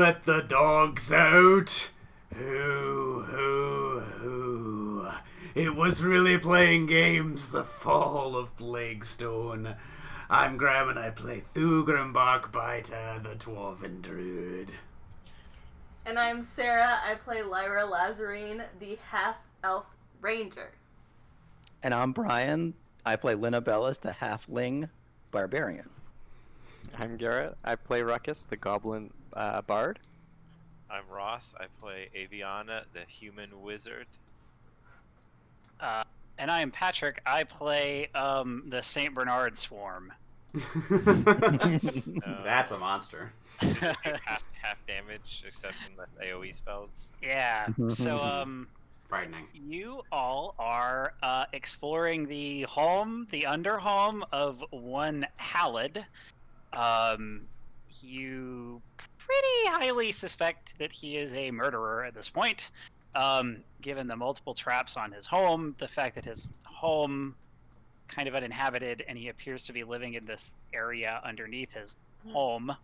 let the dogs out? Hoo. It was really playing games, the fall of Plaguestone. I'm Graham and I play Thugrenbach Baita, the Dwarven Druid. And I'm Sarah, I play Lyra Lazarine, the half-elf ranger. And I'm Brian, I play Lina Bellis, the halfling barbarian. I'm Garrett, I play Ruckus, the goblin bard. I'm Ross, I play Aviana, the human wizard. And I am Patrick, I play the St. Bernard Swarm. That's a monster. half damage, except in the AoE spells. Yeah, so frightening. You all are exploring the home, the underhome of one Halid. You pretty highly suspect that he is a murderer at this point, given the multiple traps on his home, the fact that his home kind of uninhabited and he appears to be living in this area underneath his home.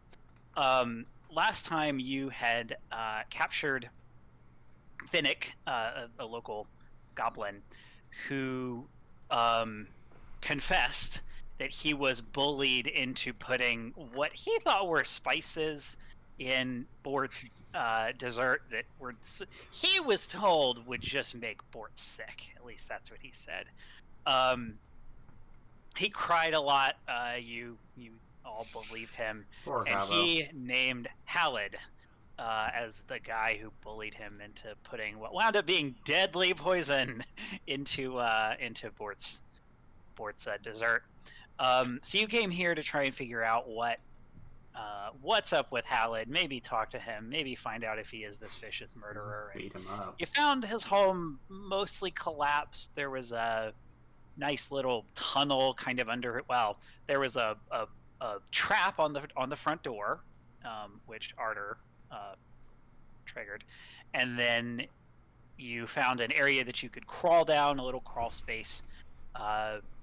Last time you had captured Finnick, a local goblin, who confessed that he was bullied into putting what he thought were spices in Bort's dessert that he was told would just make Bort sick. At least that's what he said. He cried a lot. You all believed him, and he named Halid as the guy who bullied him into putting what wound up being deadly poison into Bort's dessert. So you came here to try and figure out what's up with Halid, maybe talk to him, maybe find out if he is this vicious murderer. Beat him up. You found his home mostly collapsed. There was a nice little tunnel kind of under it. Well, there was a trap on the front door, which Arter triggered, and then you found an area that you could crawl down, a little crawl space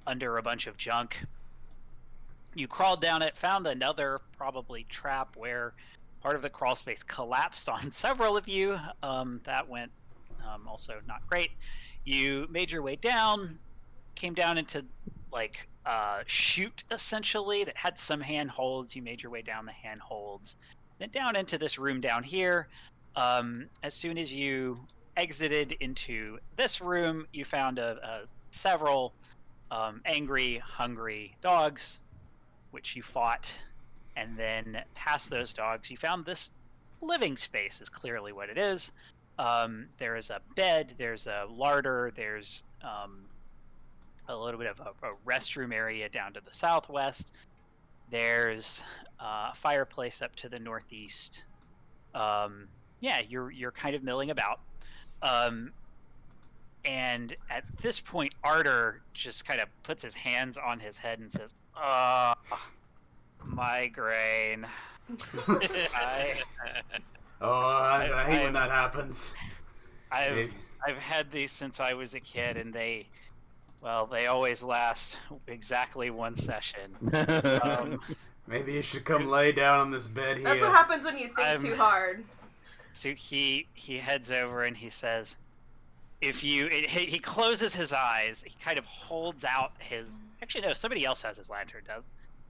under a bunch of junk. You crawled down it, found another probably trap where part of the crawl space collapsed on several of you. That went also not great. You made your way down, came down into like chute essentially that had some handholds. You made your way down the handholds, then down into this room down here. As soon as you exited into this room, you found several angry, hungry dogs, which you fought, and then past those dogs, you found this living space is clearly what it is. There is a bed, there's a larder, there's a little bit of a restroom area down to the southwest. There's a fireplace up to the northeast. Yeah, you're kind of milling about. And at this point, Arter just kind of puts his hands on his head and says, migraine. I hate when that happens. I've had these since I was a kid, and they always last exactly one session. Maybe you should come lay down on this bed here. That's what happens when you think too hard. So he heads over and he says, he closes his eyes. He kind of holds out his. Actually, no. Somebody else has his lantern,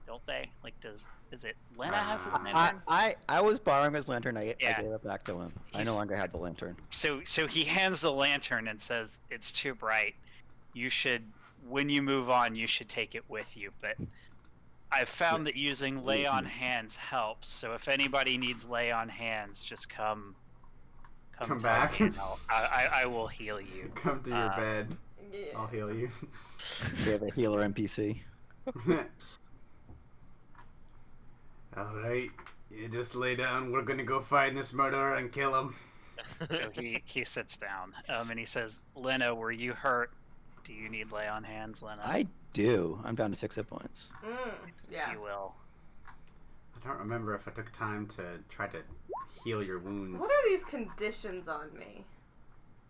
don't they? Like, is it Lena has his lantern? I was borrowing his lantern. I gave it back to him. I no longer had the lantern. So he hands the lantern and says, "It's too bright. You should, when you move on, you should take it with you. But I've found that using lay on hands helps. So if anybody needs lay on hands, just come back. I will heal you. Come to your bed. Yeah. I'll heal you. We have a healer NPC. Alright, you just lay down. We're gonna go find this murderer and kill him. So he sits down and he says, Lena, were you hurt? Do you need lay on hands, Lena? I do. I'm down to 6 hit points. Yeah. You will. I don't remember if I took time to try to heal your wounds. What are these conditions on me?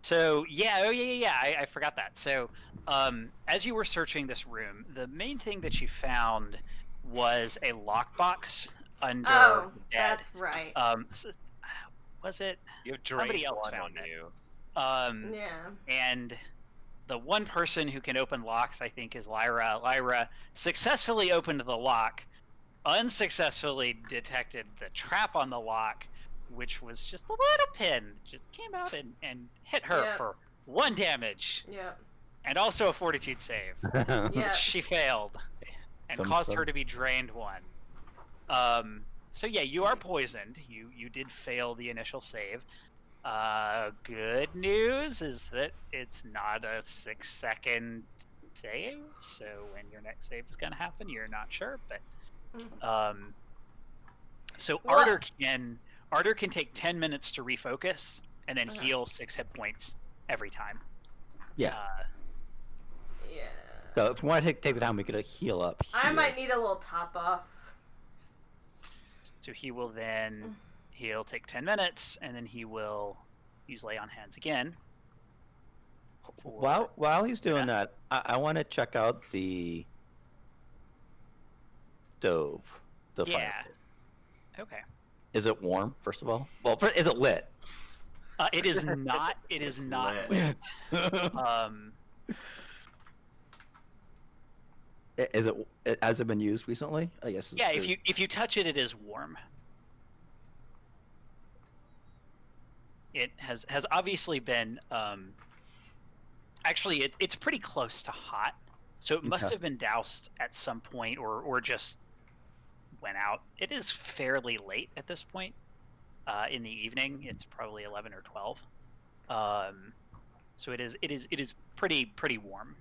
So, I forgot that. So, as you were searching this room, the main thing that you found was a lockbox under the bed. That's right. was it? You have Somebody drained else one on found it. you. Yeah. And the one person who can open locks, I think, is Lyra. Lyra successfully opened the lock, unsuccessfully detected the trap on the lock, which was just a little pin. Just came out and hit her Yep. for 1 damage, Yep. and also a fortitude save. Yeah. She failed, and Some caused stuff. her to be drained 1. So yeah, you are poisoned. You did fail the initial save. Good news is that it's not a 6-second save, so when your next save is gonna happen, you're not sure. But so What? Ardor can take 10 minutes to refocus and then Uh-huh. heal 6 hit points every time. Yeah. Yeah. So if we want to take the time, we could heal up. I here. might need a little top off. So he'll take 10 minutes and then he will use lay on hands again. While he's doing that, I want to check out the stove. The Yeah. fireplace. Okay. Is it warm? First of all, well, is it lit? It is not. It is It's not lit. lit. Is it? Has it been used recently? I guess. Yeah. If you touch it, it is warm. It has obviously been. Actually, it's pretty close to hot, so it must Okay. have been doused at some point, or just went out. It is fairly late at this point. In the evening, it's probably 11 or 12. So it is pretty warm.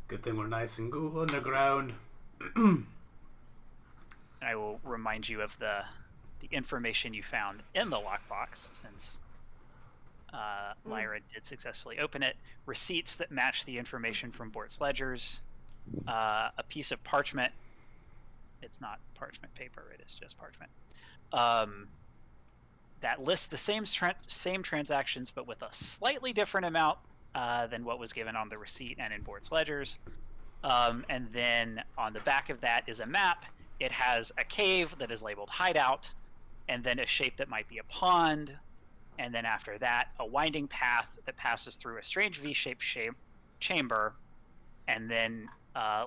Good thing we're nice and cool underground. And I will remind you of the information you found in the lockbox, since Lyra did successfully open it. Receipts that match the information from Bort's ledgers. A piece of parchment. It's not parchment paper, it is just parchment. That lists the same transactions, but with a slightly different amount than what was given on the receipt and in Bort's ledgers. And then on the back of that is a map. It has a cave that is labeled hideout, and then a shape that might be a pond, and then after that, a winding path that passes through a strange V-shaped chamber, and then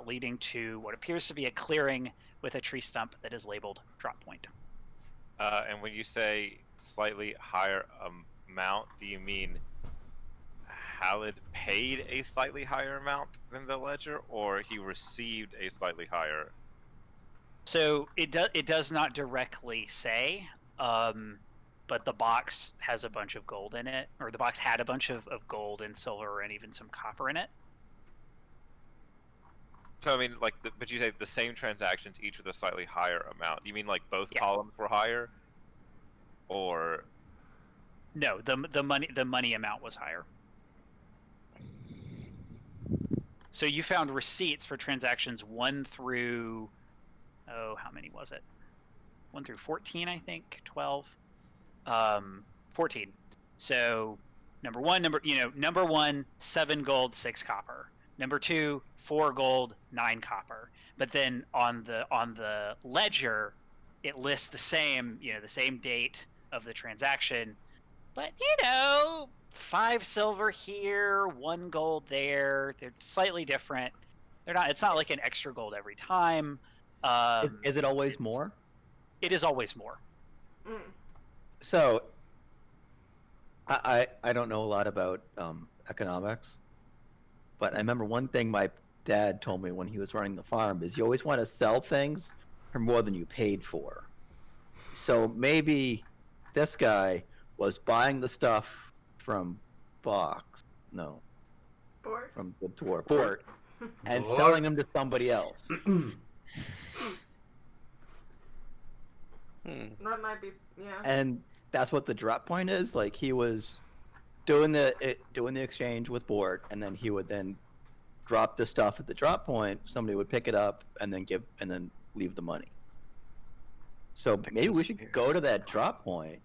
leading to what appears to be a clearing with a tree stump that is labeled drop point. And when you say slightly higher amount, do you mean Halid paid a slightly higher amount than the ledger, or he received a slightly higher? So it does not directly say, but the box has a bunch of gold in it, or the box had a bunch of gold and silver and even some copper in it. So I mean, like, but you say the same transactions, each with a slightly higher amount. You mean like both Yeah. columns were higher, or? No, the money amount was higher. So you found receipts for transactions 1 through, how many was it? 1 through 14, I think. 12. 14. So number one, 7 gold, 6 copper. Number 2, 4 gold, 9 copper. But then on the ledger, it lists the same date of the transaction, but 5 silver here, 1 gold there. They're slightly different. It's not like an extra gold every time. Is it always more? It is always more. So, I don't know a lot about economics, but I remember one thing my dad told me when he was running the farm is you always want to sell things for more than you paid for. So maybe this guy was buying the stuff from Bort. from the Bort, and Bort. selling them to somebody else. That might be, yeah. And that's what the drop point is. Like he was doing the exchange with Bort, and then he would then drop the stuff at the drop point. Somebody would pick it up and then leave the money. So maybe we should go to that drop point,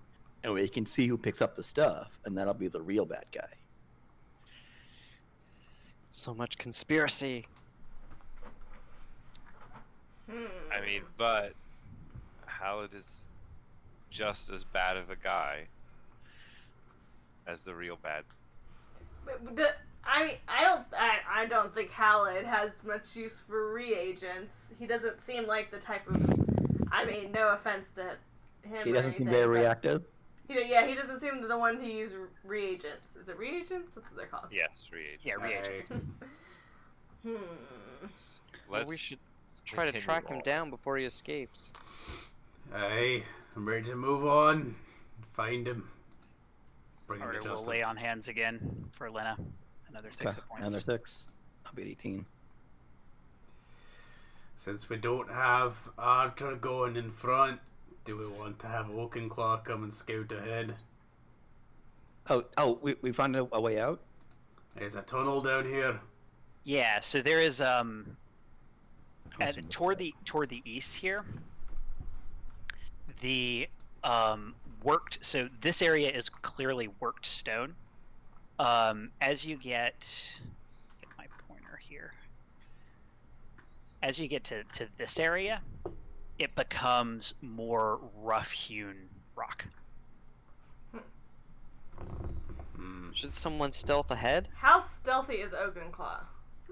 and we can see who picks up the stuff, and that'll be the real bad guy. So much conspiracy. I mean, but Halid is just as bad of a guy as the real bad. I don't think Halid has much use for reagents. He doesn't seem like the type of. I mean, no offense to him. He or doesn't seem anything, very but reactive. he doesn't seem the one to use reagents. Is it reagents? That's what they're called. Yes, reagent. Yeah, reagent. Well, we should try to track him down before he escapes. Aye, I'm ready to move on. Find him. Bring him to Alright, justice. we'll lay on hands again for Lena. Another 6 hit points. Another 6. I'll be 18. Since we don't have Archer going in front, do we want to have Oakenclaw come and scout ahead? We found a way out? There's a tunnel down here. Yeah, so there is toward the east here. The worked, so this area is clearly worked stone. As you get my pointer here. As you get to this area, it becomes more rough-hewn rock. Should someone stealth ahead? How stealthy is Oakenclaw?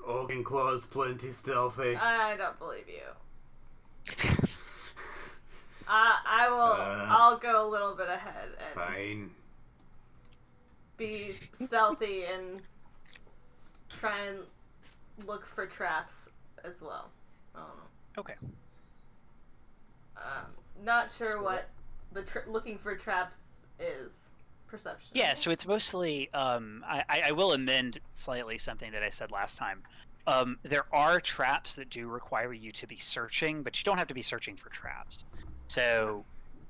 Oakenclaw's plenty stealthy. I don't believe you. I'll go a little bit ahead and Fine. be stealthy and try and look for traps as well. Okay. Not sure what the looking for traps is. Perception. Yeah, so it's mostly. I will amend slightly something that I said last time. There are traps that do require you to be searching, but you don't have to be searching for traps. So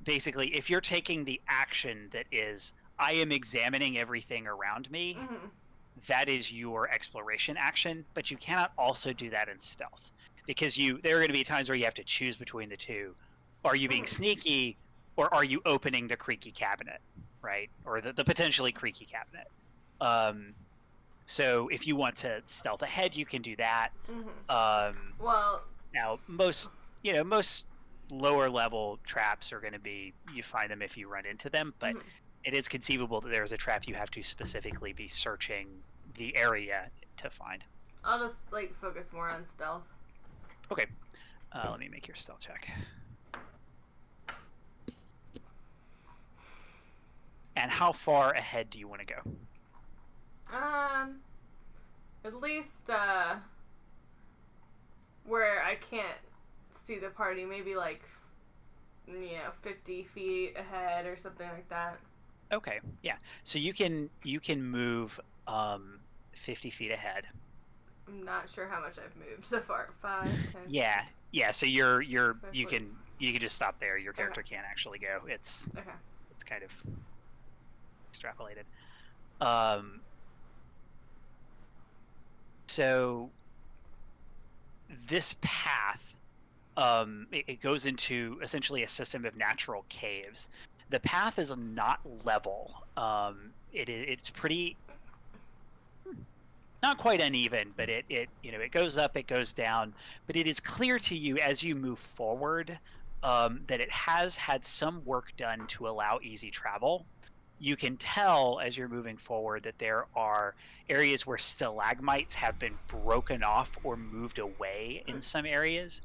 basically, if you're taking the action that is, I am examining everything around me, that is your exploration action, but you cannot also do that in stealth. Because there are going to be times where you have to choose between the two. Are you being sneaky, or are you opening the creaky cabinet, right? Or the potentially creaky cabinet. So if you want to stealth ahead, you can do that. Well, now most lower level traps are going to be, you find them if you run into them, but it is conceivable that there's a trap you have to specifically be searching the area to find. I'll just focus more on stealth. Okay. Let me make your stealth check. And how far ahead do you want to go? At least where I can't see the party, maybe 50 feet ahead or something like that. Okay, yeah. So you can move 50 feet ahead. I'm not sure how much I've moved so far. 5, 10. Yeah. So you can just stop there. Your character can't actually go. It's kind of extrapolated. So this path, it goes into essentially a system of natural caves. The path is not level. It's pretty, not quite uneven, but it goes up, it goes down, but it is clear to you as you move forward that it has had some work done to allow easy travel. You can tell as you're moving forward that there are areas where stalagmites have been broken off or moved away in some areas,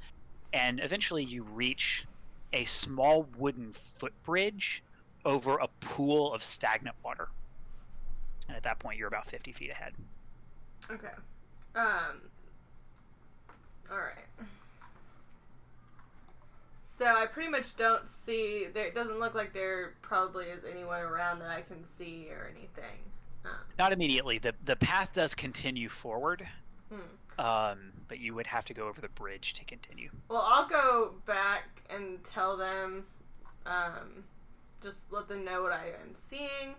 and eventually you reach a small wooden footbridge over a pool of stagnant water. And at that point, you're about 50 feet ahead. Okay. All right. So I pretty much don't see. It doesn't look like there probably is anyone around that I can see or anything. Not immediately. The path does continue forward, but you would have to go over the bridge to continue. Well, I'll go back and tell them, just let them know what I am seeing.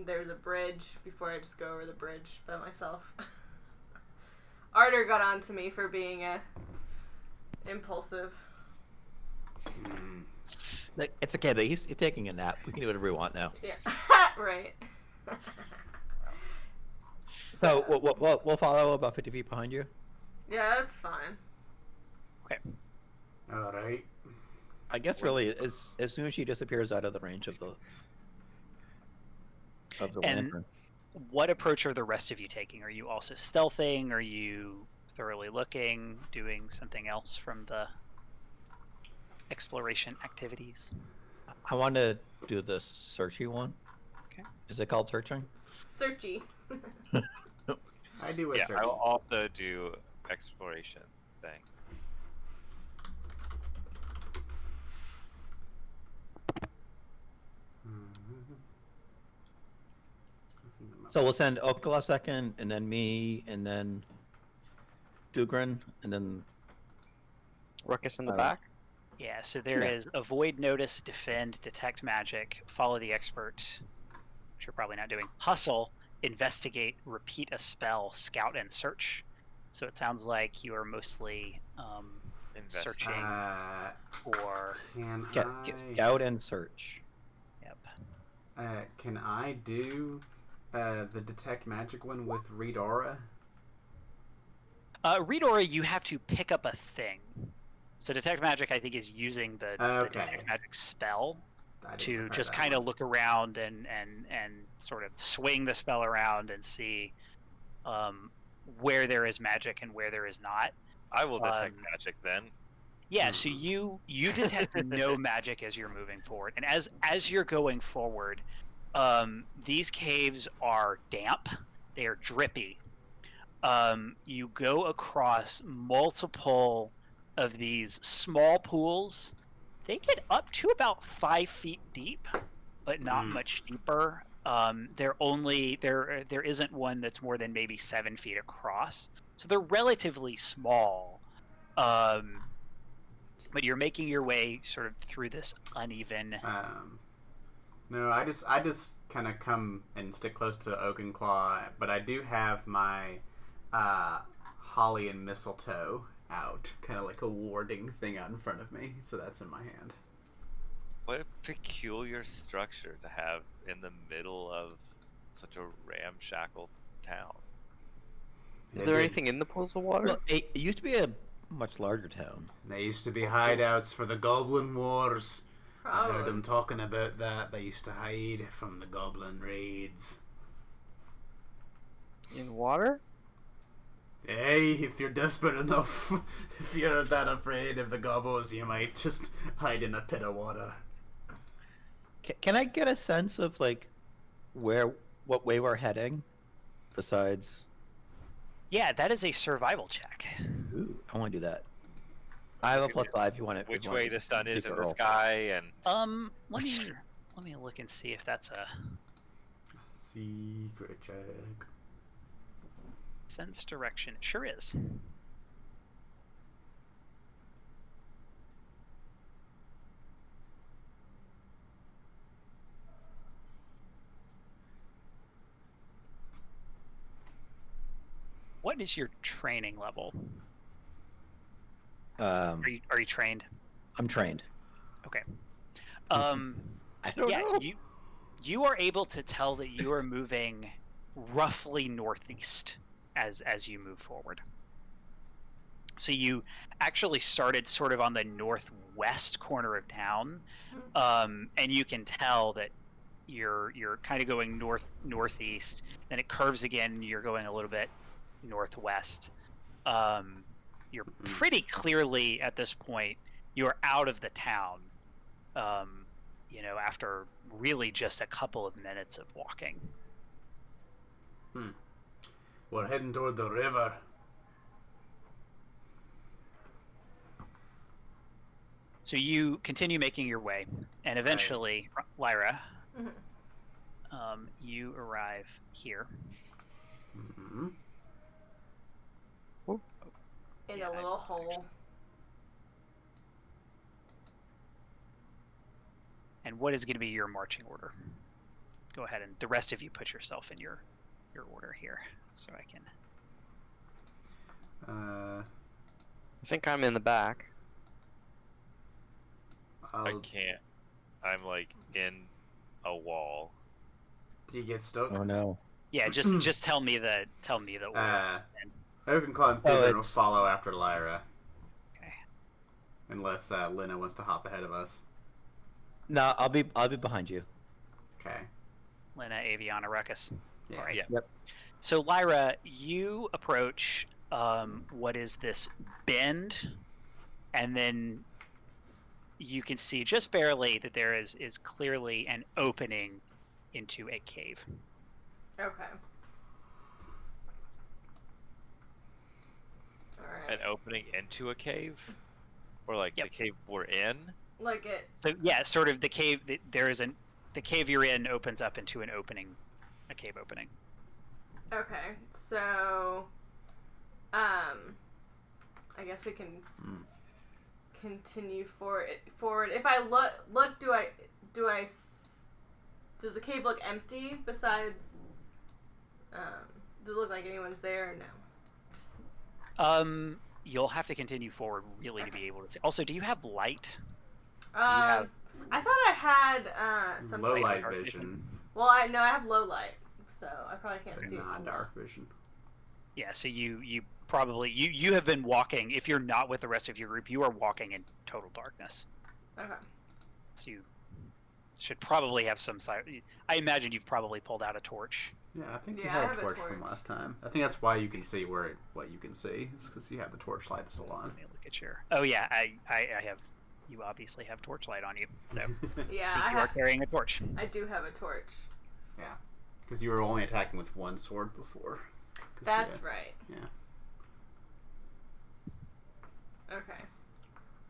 There's a bridge before I just go over the bridge by myself. Arter got on to me for being impulsive. It's okay, though. He's taking a nap. We can do whatever we want now. Yeah, right. So we'll follow about 50 feet behind you. Yeah, that's fine. Okay. Alright. I guess really, as soon as she disappears out of the range of the And lantern. what approach are the rest of you taking? Are you also stealthing? Are you thoroughly looking, doing something else from the exploration activities? I want to do the searchy one. Okay. Is it called searching? Searchy. I do a Yeah, search. I will also do exploration thing. So we'll send Okala second, and then me, and then Dugrin, and then Ruckus in the Alright. back. Yeah, so there Yeah. is avoid, notice, defend, detect magic, follow the expert, which you're probably not doing. Hustle, investigate, repeat a spell, scout, and search. So it sounds like you are mostly searching for. Can scout and search. Yep. Can I do the detect magic one with read aura? Read aura, you have to pick up a thing. So detect magic, I think, is using the detect magic spell to just kind of look around and sort of swing the spell around and see where there is magic and where there is not. I will detect magic then. Yeah, so you detect no magic as you're moving forward, and as you're going forward, these caves are damp. They are drippy. You go across multiple of these small pools. They get up to about 5 feet deep, but not much deeper. There isn't one that's more than maybe 7 feet across, so they're relatively small. But you're making your way sort of through this uneven. No, I just kind of come and stick close to Oakenclaw, but I do have my holly and mistletoe out, kind of like a warding thing out in front of me, so that's in my hand. What a peculiar structure to have in the middle of such a ramshackle town. Is there anything in the pools of water? Well, it used to be a much larger town. They used to be hideouts for the Goblin Wars. I heard Probably. them talking about that. They used to hide from the Goblin raids. In water? Hey, if you're desperate enough, if you're that afraid of the gobos, you might just hide in a pit of water. Can I get a sense of like what way we're heading? Besides, Yeah, that is a survival check. ooh, I want to do that. I have a +5. If you want it. Which way the sun is in the sky, and Let me look and see if that's a Secret check. sense direction. It sure is. What is your training level? Are you trained? I'm trained. Okay. I don't know. You are able to tell that you are moving roughly northeast as you move forward. So you actually started sort of on the northwest corner of town, and you can tell that you're kind of going northeast. Then it curves again, and you're going a little bit northwest. You're pretty clearly at this point you're out of the town. After really just a couple of minutes of walking. We're heading toward the river. So you continue making your way, and eventually, Lyra, you arrive here. Mm-hmm. In a little hole. And what is going to be your marching order? Go ahead, and the rest of you put yourself in your order here, so I can. I think I'm in the back. I can't. I'm like in a wall. Do you get stuck? Oh no. Yeah, just tell me the order. Oakenclaw and Thugren will follow after Lyra. Okay. unless Lena wants to hop ahead of us. No, I'll be behind you. Okay. Lena, Aviana, Ruckus. Yeah. All right. Yeah. Yep. So Lyra, you approach what is this bend, and then you can see just barely that there is clearly an opening into a cave. Okay. Alright. An opening into a cave, or like Yep. the cave we're in. Like it. So yeah, sort of the cave. The cave you're in opens up into an opening, a cave opening. Okay. So, I guess we can continue forward. If I look, does the cave look empty? Besides, does it look like anyone's there or no? You'll have to continue forward really to be able to see. Also, do you have light? I thought I had some Low light dark vision. Well, I have low light, so I probably can't see. Not dark vision. Yeah, so you probably you have been walking. If you're not with the rest of your group, you are walking in total darkness. Okay. So you should probably have some side. I imagine you've probably pulled out a torch. Yeah, I think you Yeah, I had a have a torch from torch. last time. I think that's why you can see what you can see. It's because you have the torchlight still on. Let me look at your. Oh yeah, I have. You obviously have torchlight on you, so Yeah, you are carrying a torch. I do have a torch. Yeah, because you were only attacking with one sword before. That's right. Yeah. Okay.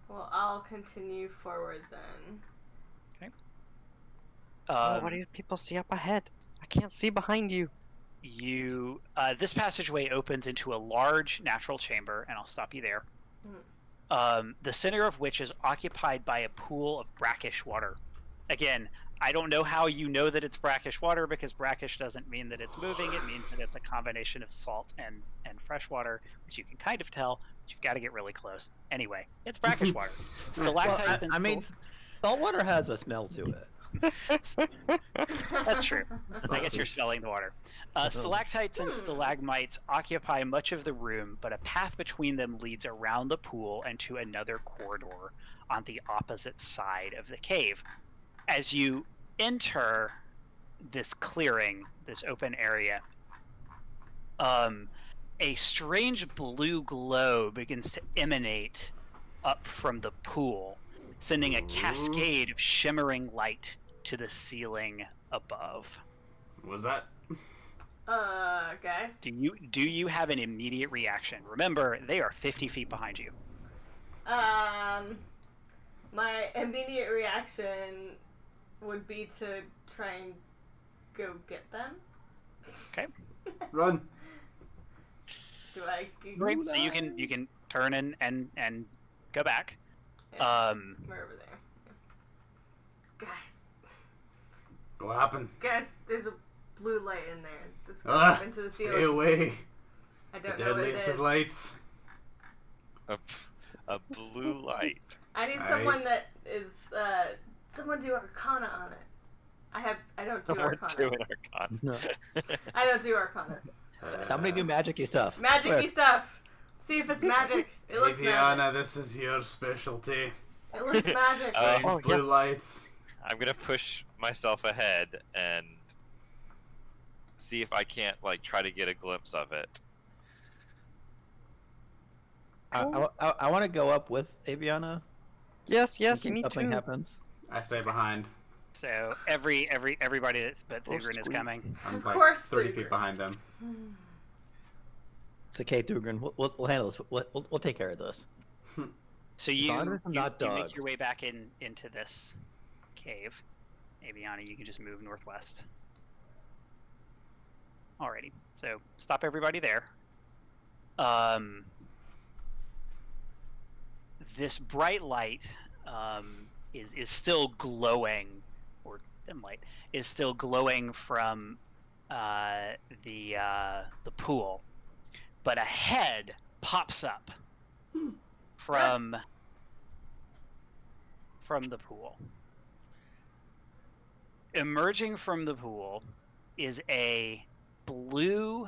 Well, I'll continue forward then. What do you people see up ahead? I can't see behind you. You this passageway opens into a large natural chamber, and I'll stop you there. The center of which is occupied by a pool of brackish water. Again, I don't know how you know that it's brackish water, because brackish doesn't mean that it's moving. It means that it's a combination of salt and fresh water, which you can kind of tell, but you've got to get really close. Anyway, it's brackish water. Stalactites and I mean, salt water has a smell to it. That's true. I guess you're smelling the water. Stalactites and stalagmites occupy much of the room, but a path between them leads around the pool and to another corridor on the opposite side of the cave. As you enter this clearing, this open area, a strange blue glow begins to emanate up from the pool, sending a cascade of shimmering light to the ceiling above. What was that? Guys. Do you have an immediate reaction? Remember, they are 50 feet behind you. My immediate reaction would be to try and go get them. Okay. Run. Do I? Great. So you can turn and go back. Yeah, we're over there. Guys, What happened? there's a blue light in there that's going Ah, up into the stay ceiling. away. I The don't know what it deadliest is. of lights. A blue light. I need Aye. someone that is someone do Arcana on it. I don't do We're Arcana. doing Arcana. I don't do Arcana. Somebody do magic-y stuff. Magic-y stuff. See if it's magic. It looks Aviana, magic. this is your specialty. It looks magic. Oh, Strange blue yes. lights. I'm gonna push myself ahead and see if I can't try to get a glimpse of it. I want to go up with Aviana. Yes, in me case something too. happens. I stay behind. So everybody but Oh, Thugrin is squeeze. coming. I'm Of like course 30 Thugrin. feet behind them. It's okay, Thugrin. We'll handle this. We'll take care of this. So As long as I'm not you dogs. make your way back into this cave. Aviana, you can just move northwest. Alrighty. So stop everybody there. This bright light is still glowing, or dim light is still glowing from the pool, but a head pops up from the pool. Emerging from the pool is a blue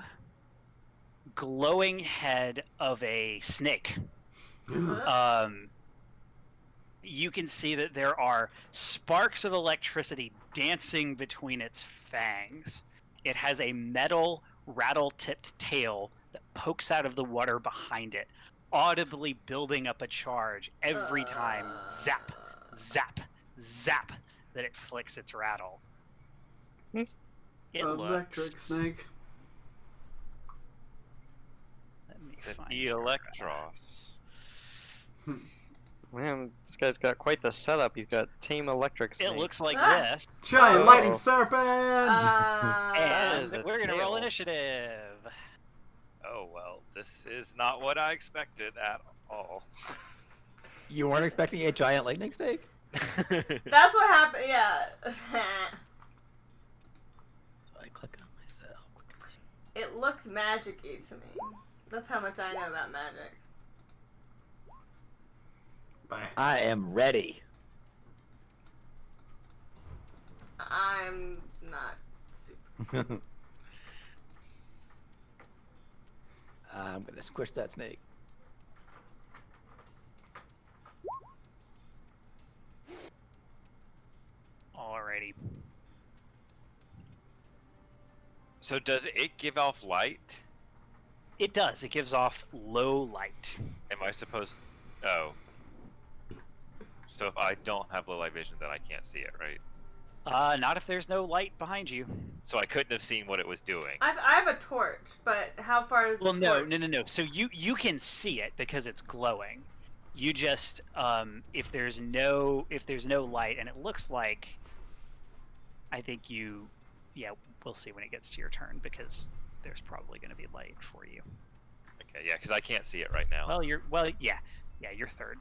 glowing head of a snake. you can see that there are sparks of electricity dancing between its fangs. It has a metal rattle-tipped tail that pokes out of the water behind it, audibly building up a charge every time, zap, zap, zap, that it flicks its rattle. It Electric looks... snake. Let me It's an find Electros. Man, this guy's got quite the setup. He's got Tame Electric Snake. It looks like Ah! this. Giant Oh. lightning serpent. And is the we're gonna roll tail. initiative. Oh well, this is not what I expected at all. You weren't expecting a giant lightning snake? That's what happened. Yeah. I click on myself. It looks magic-y to me. That's how much I know about magic. Bye. I am ready. I'm not super. I'm gonna squish that snake. Alrighty. So does it give off light? It does. It gives off low light. Am I supposed? Oh. So if I don't have low light vision, then I can't see it, right? Not if there's no light behind you. So I couldn't have seen what it was doing. I have a torch, but how far is Well, the no, torch? no. So you can see it because it's glowing. You just if there's no light, and it looks like, I think we'll see when it gets to your turn because there's probably going to be light for you. Okay, yeah, because I can't see it right now. Yeah, you're third.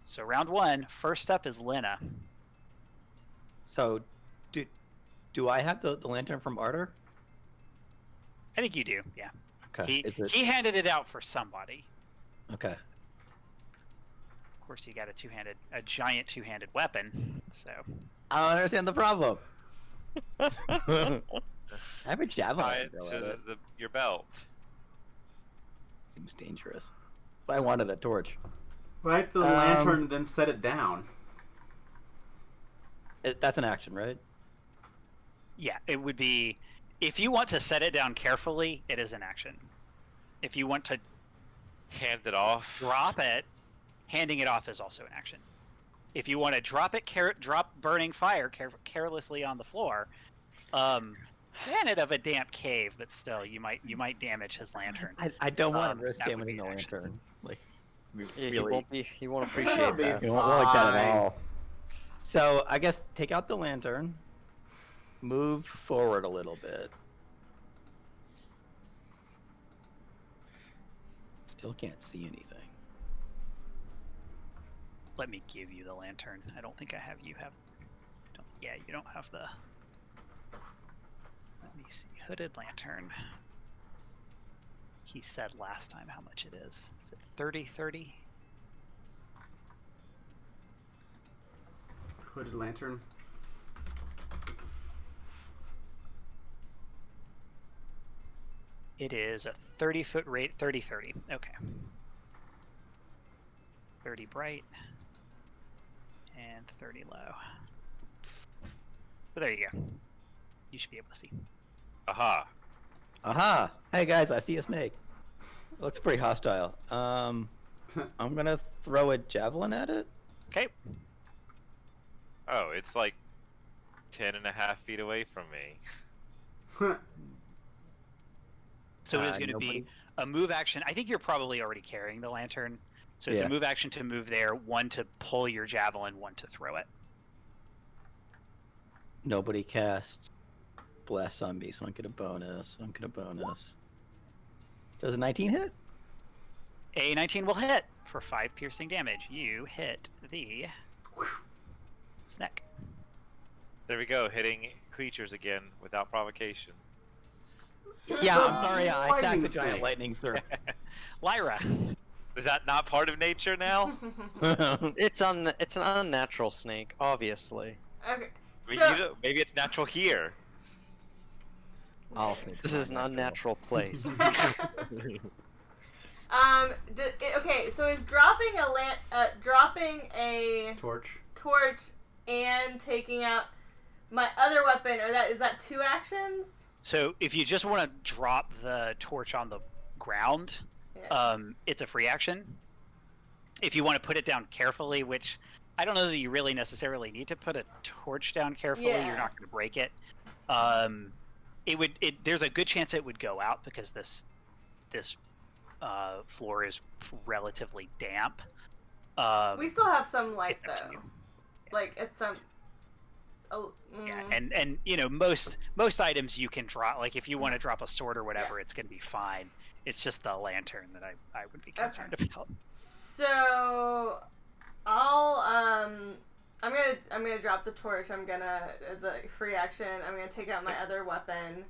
So round one, first up is Lena. So, do I have the lantern from Arter? I think you do. Yeah. Okay. He handed it out for somebody. Okay. Of course, you got a giant two-handed weapon. So I don't understand the problem. I have a javelin. Tie I it can throw to at it. your belt. Seems dangerous. That's why I wanted a torch. Light the lantern, then set it down. That's an action, right? yeah, it would be, if you want to set it down carefully, it is an action. If you want to Hand it off. drop it, handing it off is also an action. If you want to drop it, drop burning fire carelessly on the floor, granted of a damp cave, but still, you might damage his lantern. I don't want to risk that would damaging be the an action. lantern. Like, Yeah, really, he won't appreciate That'll be that. you won't like that at fine. all. So I guess take out the lantern, move forward a little bit. Still can't see anything. Let me give you the lantern. I don't think I have you have. Yeah, you don't have the. Let me see. Hooded lantern. He said last time how much it is. Is it 30? Hooded lantern. It is a 30-foot rate. 30. Okay. 30 bright and 30 low. So there you go. You should be able to see. Aha. Aha! Hey guys, I see a snake. It looks pretty hostile. I'm gonna throw a javelin at it. Okay. Oh, it's like 10.5 feet away from me. So it is going to nobody- be a move action. I think you're probably already carrying the lantern. So it's Yeah. a move action to move there, one to pull your javelin, one to throw it. Nobody cast bless on me, so I get a bonus. Does a 19 hit? A 19 will hit for 5 piercing damage. You hit the snack. There we go, hitting creatures again without provocation. Yeah, I'm sorry. I attacked Lightning the giant snake. lightning, sir. Lyra. Is that not part of nature now? It's an unnatural snake, obviously. Okay. Maybe, So, maybe it's natural here. All snakes This are is an unnatural place. Okay, so is dropping a Torch. and taking out my other weapon, or is that 2 actions? So if you just want to drop the torch on the ground, Yeah. it's a free action. If you want to put it down carefully, which I don't know that you really necessarily need to put a torch down carefully. Yeah. You're not going to break it. There's a good chance it would go out because this floor is relatively damp. We still have some light it's up to though. you. Like it's some. Oh. Yeah, and you know most items you can drop. Like if you want to drop a sword or whatever, it's going to be fine. It's just the lantern that I would be concerned about. So, I'm gonna drop the torch. I'm gonna, as a free action, I'm gonna take out my other weapon.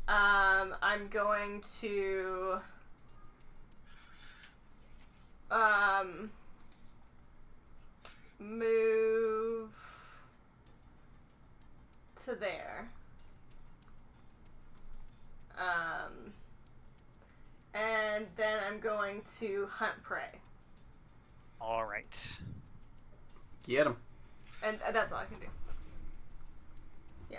I'm going to move to there. And then I'm going to hunt prey. All right. Get him. And that's all I can do. Yeah.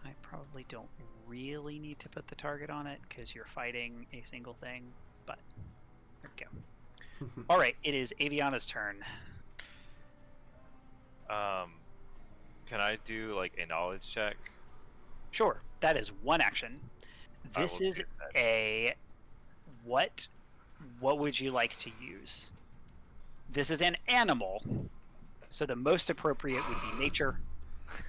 I probably don't really need to put the target on it because you're fighting a single thing, but there we go. All right, it is Aviana's turn. Can I do like a knowledge check? Sure, that is 1 action. This is a what would you like to use? This is an animal, so the most appropriate would be nature,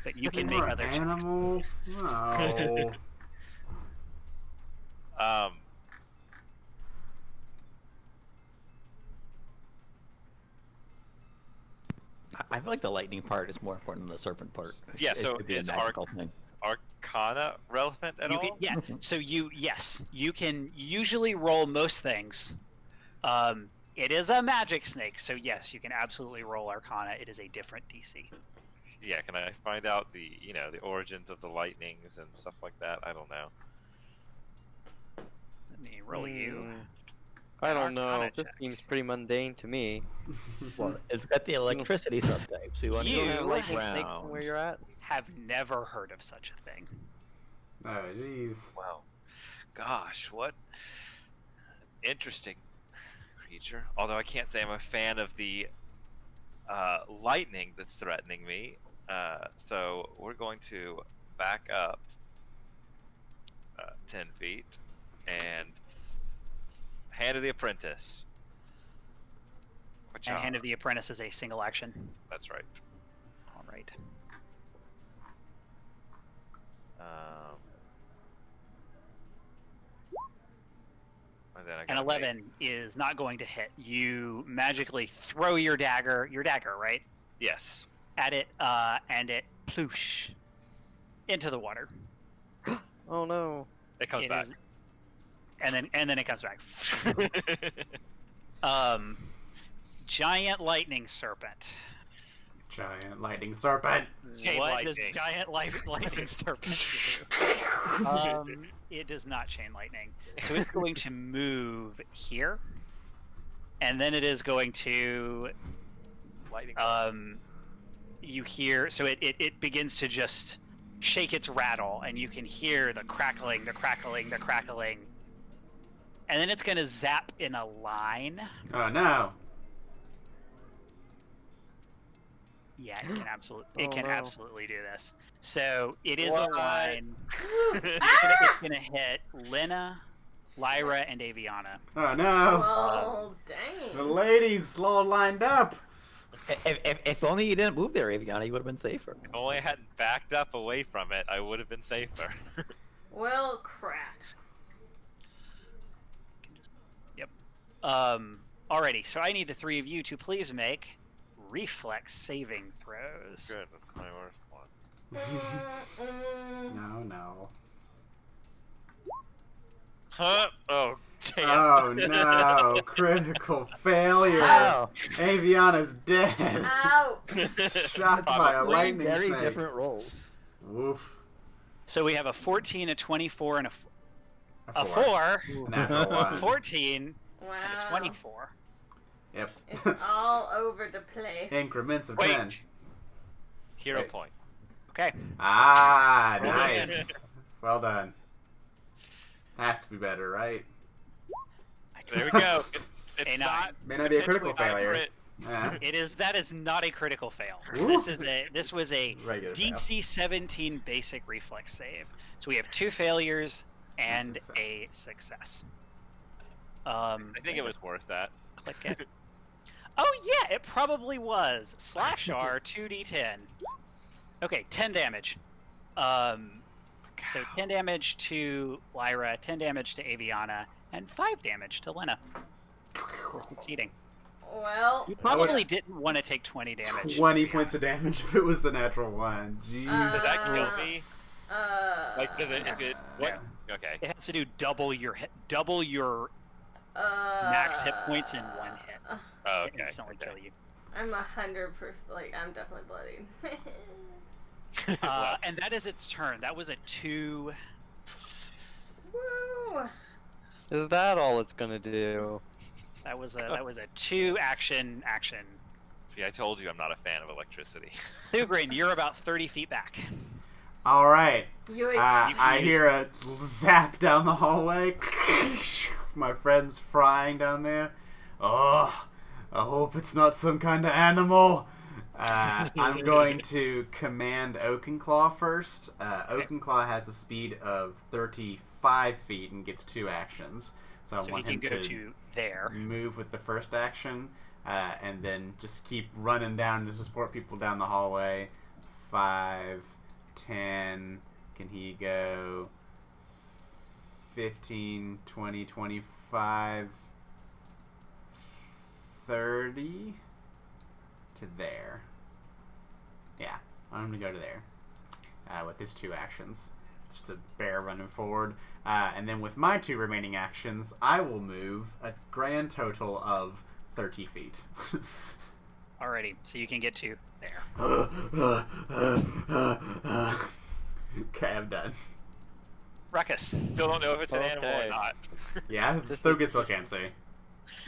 but you can make More other animals. No. I feel like the lightning part is more important than the serpent part. Yeah, It so should be a is magical thing. Arcana relevant at You all? can, yeah. So you can usually roll most things. It is a magic snake, so yes, you can absolutely roll Arcana. It is a different DC. Yeah, can I find out the origins of the lightnings and stuff like that? I don't know. Let me roll you. I don't know. Arcana This check. seems pretty mundane to me. Well, it's got the electricity subtype. So you want to You go have have lightning lightning snakes from where you're at? Have never heard of such a thing. Oh, jeez. Wow. Gosh, what interesting creature. Although I can't say I'm a fan of the lightning that's threatening me. So we're going to back up 10 feet and Hand of the Apprentice. And Hand of the Apprentice is a single action. That's right. All right. And An 11 is not going to hit. You magically throw your dagger, right? Yes. At it, and it ploosh into the water. Oh no. It comes back. And then it comes back. Giant lightning serpent. Giant lightning serpent. Chain What lightning. does giant lightning serpent do? It does not chain lightning. So it's going to move here, and then it is going to. Lightning. You hear, so it begins to just shake its rattle, and you can hear the crackling, and then it's going to zap in a line. Oh no. Yeah, it can Oh, no. absolutely do this. So it is What? a line. It's gonna hit Lena, Lyra, and Aviana. Oh no. Well, The dang. ladies all lined up. If only you didn't move there, Aviana, you would have been safer. If only I hadn't backed up away from it, I would have been safer. Well, crap. Yep. Alrighty. So I need the 3 of you to please make reflex saving throws. Good, that's my worst one. No. Huh? Oh, damn. Oh no. Critical failure. Wow. Aviana's dead. Ow. Shot by a Probably lightning Very snake. different rolls. Woof. So we have a 14, a 24, and A 4, A natural 1. 14, Wow. and a 24. Yep. It's all over the place. Increments of Wait. 10. Hero Wait. point. Okay. Ah, Roll nice. Well done. Has to be better, right? There we go. It's A 9. not May not be a critical potentially failure. accurate. Yeah. That is not a critical fail. Ooh. This was a Regular fail. DC 17 basic reflex save. So we have 2 failures and a success. I think it was worth that. Click it. Oh yeah, it probably was. /R 2d10. Okay, 10 damage. So 10 damage to Lyra, 10 damage to Aviana, and 5 damage to Lena. For succeeding. Well, You probably didn't want to take 20 damage. 20 points of damage if it was the natural 1. Jeez. Does that kill me? Like, does it? If it? What? Okay. It has to do double your max hit points in 1 hit. Oh, To okay. instantly kill you. I'm 100%, like, I'm definitely bloodied. And that is its turn. That was a 2. Woo! Is that all it's gonna do? That was a 2 action. See, I told you I'm not a fan of electricity. Thugrin, you're about 30 feet back. All right. Yikes. I hear a zap down the hallway. My friend's frying down there. Oh, I hope it's not some kind of animal. I'm going to command Oakenclaw first. Oakenclaw has a speed of 35 feet and gets 2 actions. So I So he want can him go to to there. move with the first action, and then just keep running down to support people down the hallway. 5, 10, can he go 15, 20, 25, 30 to there. Yeah, I want him to go to there with his 2 actions. Just a bear running forward. And then with my 2 remaining actions, I will move a grand total of 30 feet. Alrighty, so you can get to there. Okay, I'm done. Ruckus. Still don't know if it's an animal Okay. or not. Yeah, This Thogus is- still can't see.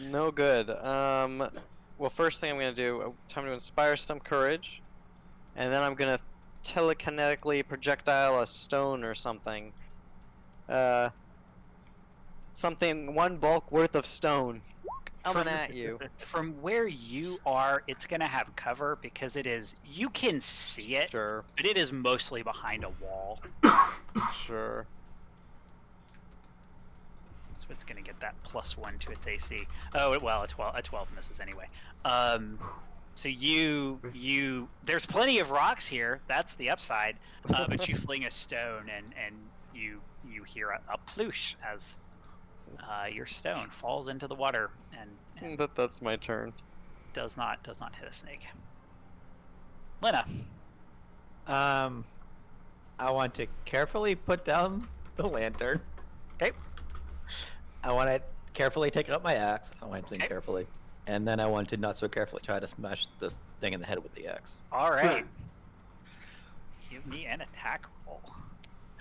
No good. Well, first thing I'm gonna do, time to inspire some courage, and then I'm gonna telekinetically projectile a stone or something. Something 1 bulk worth of stone coming at you. From where you are, it's gonna have cover because you can see it, Sure, but it is mostly behind a wall. sure. So it's gonna get that +1 to its AC. Oh, well, a 12 misses anyway. So there's plenty of rocks here. That's the upside. But you fling a stone and you hear a ploosh as your stone falls into the water and That's my turn. does not hit a snake. Lena. I want to carefully put down the lantern. Okay. I want to carefully take up my axe. I want to think Okay. carefully. And then I want to not so carefully try to smash this thing in the head with the axe. All right. Give me an attack roll.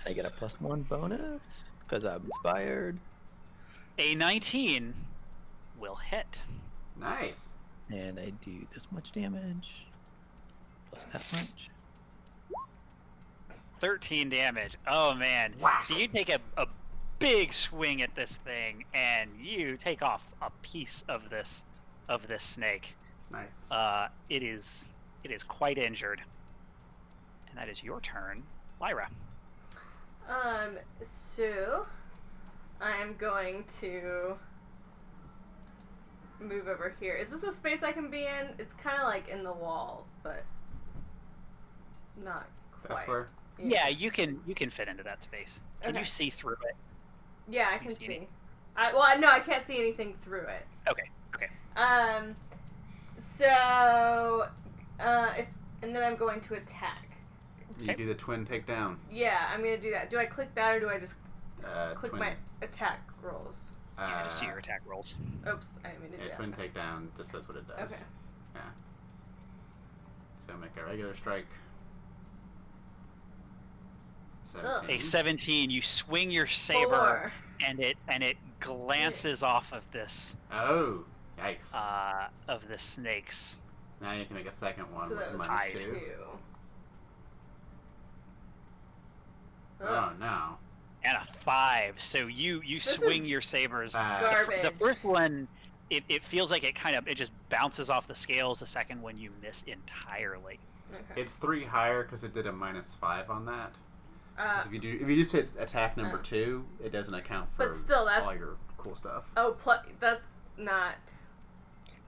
I get a +1 bonus because I'm inspired. A 19 will hit. Nice. And I do this much damage. Plus that much. 13 damage. Oh man. Whack. So you take a big swing at this thing and you take off a piece of this snake. Nice. It is quite injured. And that is your turn, Lyra. So I'm going to move over here. Is this a space I can be in? It's kind of like in the wall, but not quite. That's where. Yeah, you can fit into that space. Can Okay. you see through it? Yeah, I You can see any- see. I can't see anything through it. Okay. So, and then I'm going to attack. You do the twin takedown. Yeah, I'm gonna do that. Do I click that or do I just click Twin. my attack rolls? Yeah, just see your attack rolls. Oops, I didn't mean to do Yeah, that. twin takedown just says what it does. Okay. Yeah. So make a regular strike. 17. A 17. You swing your saber, 4. and it glances off of this Oh, yikes. of the snakes. Now you can make a second one So with that was minus 2. 2. Oh, Ugh. no. And a 5. So you swing your sabers. Garbage. The first one, it feels like it just bounces off the scales. The second one, you miss entirely. Okay. It's 3 higher because it did a minus 5 on that. 'Cause if you just hit attack number 2, it doesn't account for But still, that's... all your cool stuff. Oh, that's not...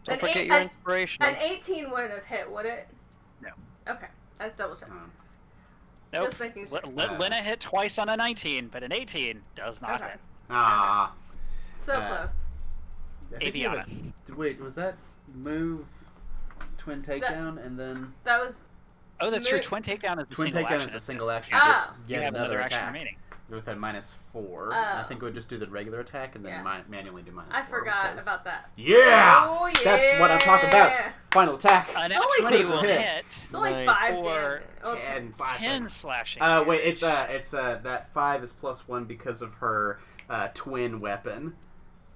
Don't An forget eight- your an- inspiration. An 18 wouldn't have hit, would it? No. Okay. I just double checked. Nope. Just making sure. Lena hit twice on a 19, but an 18 does not Okay. hit. Ah. So close. I think you have Aviana. wait, was that move twin takedown and then That was... Oh, that's true. Mo- Twin takedown is a twin single takedown action. is a isn't single action. Ah. it? Get You have another action attack remaining. with a minus 4. Oh. I think it would just do the regular attack and then Yeah. manually do minus I 4. forgot because- about that. Yeah! Oh, yeah! That's what I'm talking about. Final attack. An Only 20 critical will hit. hit. It's only Nice. 5 For damage. Oh, 10 slashing. 10 slashing. Wait, it's damage. that 5 is plus 1 because of her twin weapon.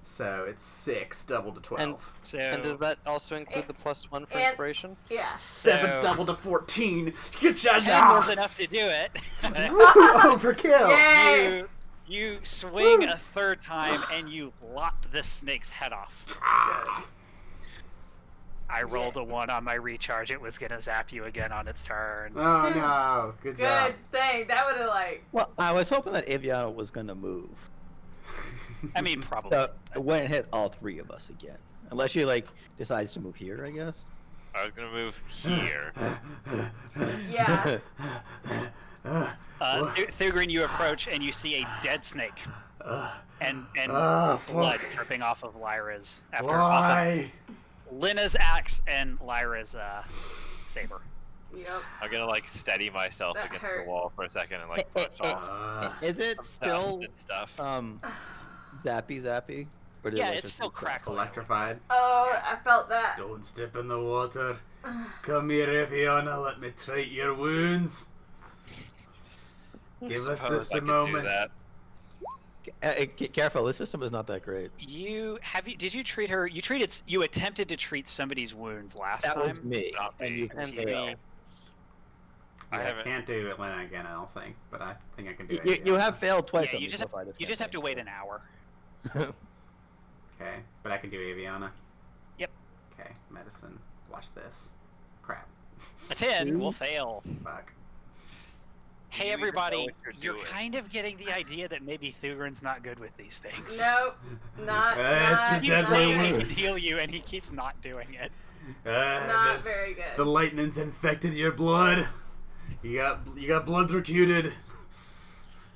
So it's 6 double to 12. And So And does that also include the +1 for and- inspiration? Yeah. 7 so- double to 14. Good job. 10 was enough to do it. Overkill. Yay! You swing a third time and you lopped the snake's head off. Ah. I rolled a 1 on my recharge. It was gonna zap you again on its turn. Oh no. Good job. Good thing. That would have, like... Well, I was hoping that Aviana was going to move. I mean, probably. So it wouldn't hit all 3 of us again. Unless she, like, decides to move here, I guess. I was gonna move here. Yeah. Thugrin, you approach and you see a dead snake and fuck. blood dripping off of Lyra's off Why? of Lena's axe and Lyra's saber. Yep. I'm gonna like steady myself That against hurt. the wall for a second and like push off Is it dust still and stuff. zappy? Or did Yeah, it it's just still crack? crackling. Electrified. Oh, I felt that. Don't step in the water. Come here, Eviana. Let me treat your wounds. Give us Suppose just I a could do moment. that. Careful, this system is not that great. Did you treat her? You attempted to treat somebody's wounds last That was time. me. Not And me. you And failed. me. I I haven't- can't do Atlanta again, I don't think, but I think I can do it. You have failed twice. Yeah, on you me just so have, far this you just have to campaign. wait an hour. Okay, but I can do Aviana. Yep. Okay, medicine. Watch this. Crap. A 10 will fail. Fuck. Hey You even know everybody, what you're you're doing. kind of getting the idea that maybe Thugrin's not good with these things. Nope. Not, It's not, a He's deadly saying he wound. can heal you, and he keeps not doing it. not very good. The lightning's infected your blood. You got blood transfuted.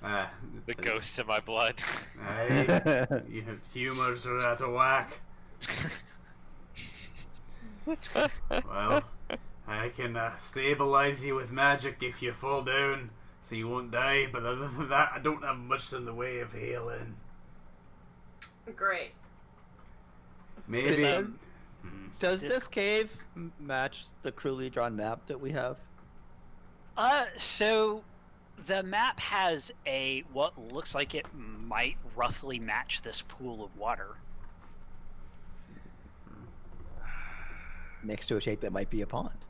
The this- ghosts in my blood. Aye, you have tumors are out of whack. Well, I can stabilize you with magic if you fall down, so you won't die. But other than that, I don't have much in the way of healing. Great. Maybe. So- Does This- this cave match the crudely drawn map that we have? So the map has what looks like it might roughly match this pool of water. Next to a shape that might be a pond.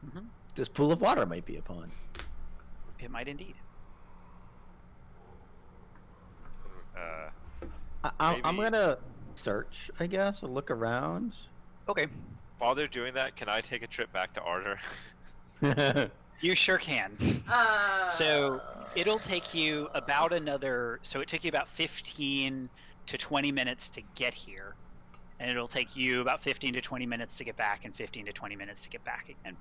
Mhm. This pool of water might be a pond. It might indeed. I'm Maybe. gonna search, I guess, or look around. Okay, While they're doing that, can I take a trip back to Ardor? you sure can. So it'll take you about so it took you about 15 to 20 minutes to get here. And it'll take you about 15 to 20 minutes to get back and 15 to 20 minutes to get back again.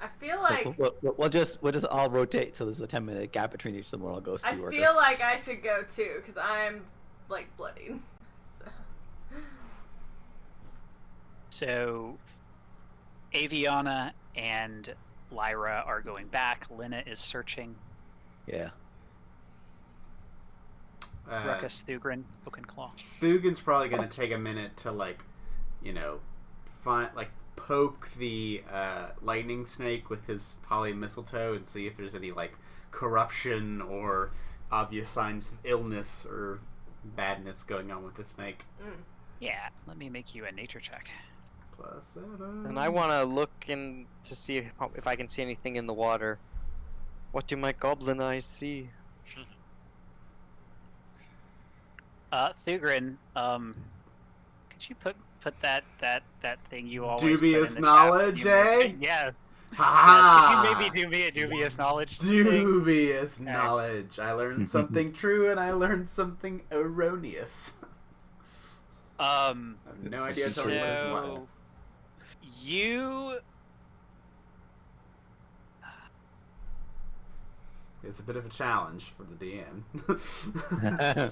I feel So like we'll just all rotate, so there's a 10-minute gap between each of them where I'll go see I where feel like I should go too because I'm like bloodied. So Aviana and Lyra are going back. Lena is searching. Yeah. Ruckus, Thugrin, Oakenclaw. Fugin's probably gonna take a minute to find poke the lightning snake with his holly and mistletoe and see if there's any like corruption or obvious signs of illness or badness going on with the snake. Yeah, let me make you a nature check. +7. And I want to look in to see if I can see anything in the water. What do my goblin eyes see? Thugrin, could you put that thing you always Dubious put in the knowledge, chat? eh? Yeah. Ha! Yes, could you maybe do me a dubious knowledge thing? Dubious knowledge. I learned something true and I learned something erroneous. I have no idea So- what is what. You It's a bit of a challenge for the DM.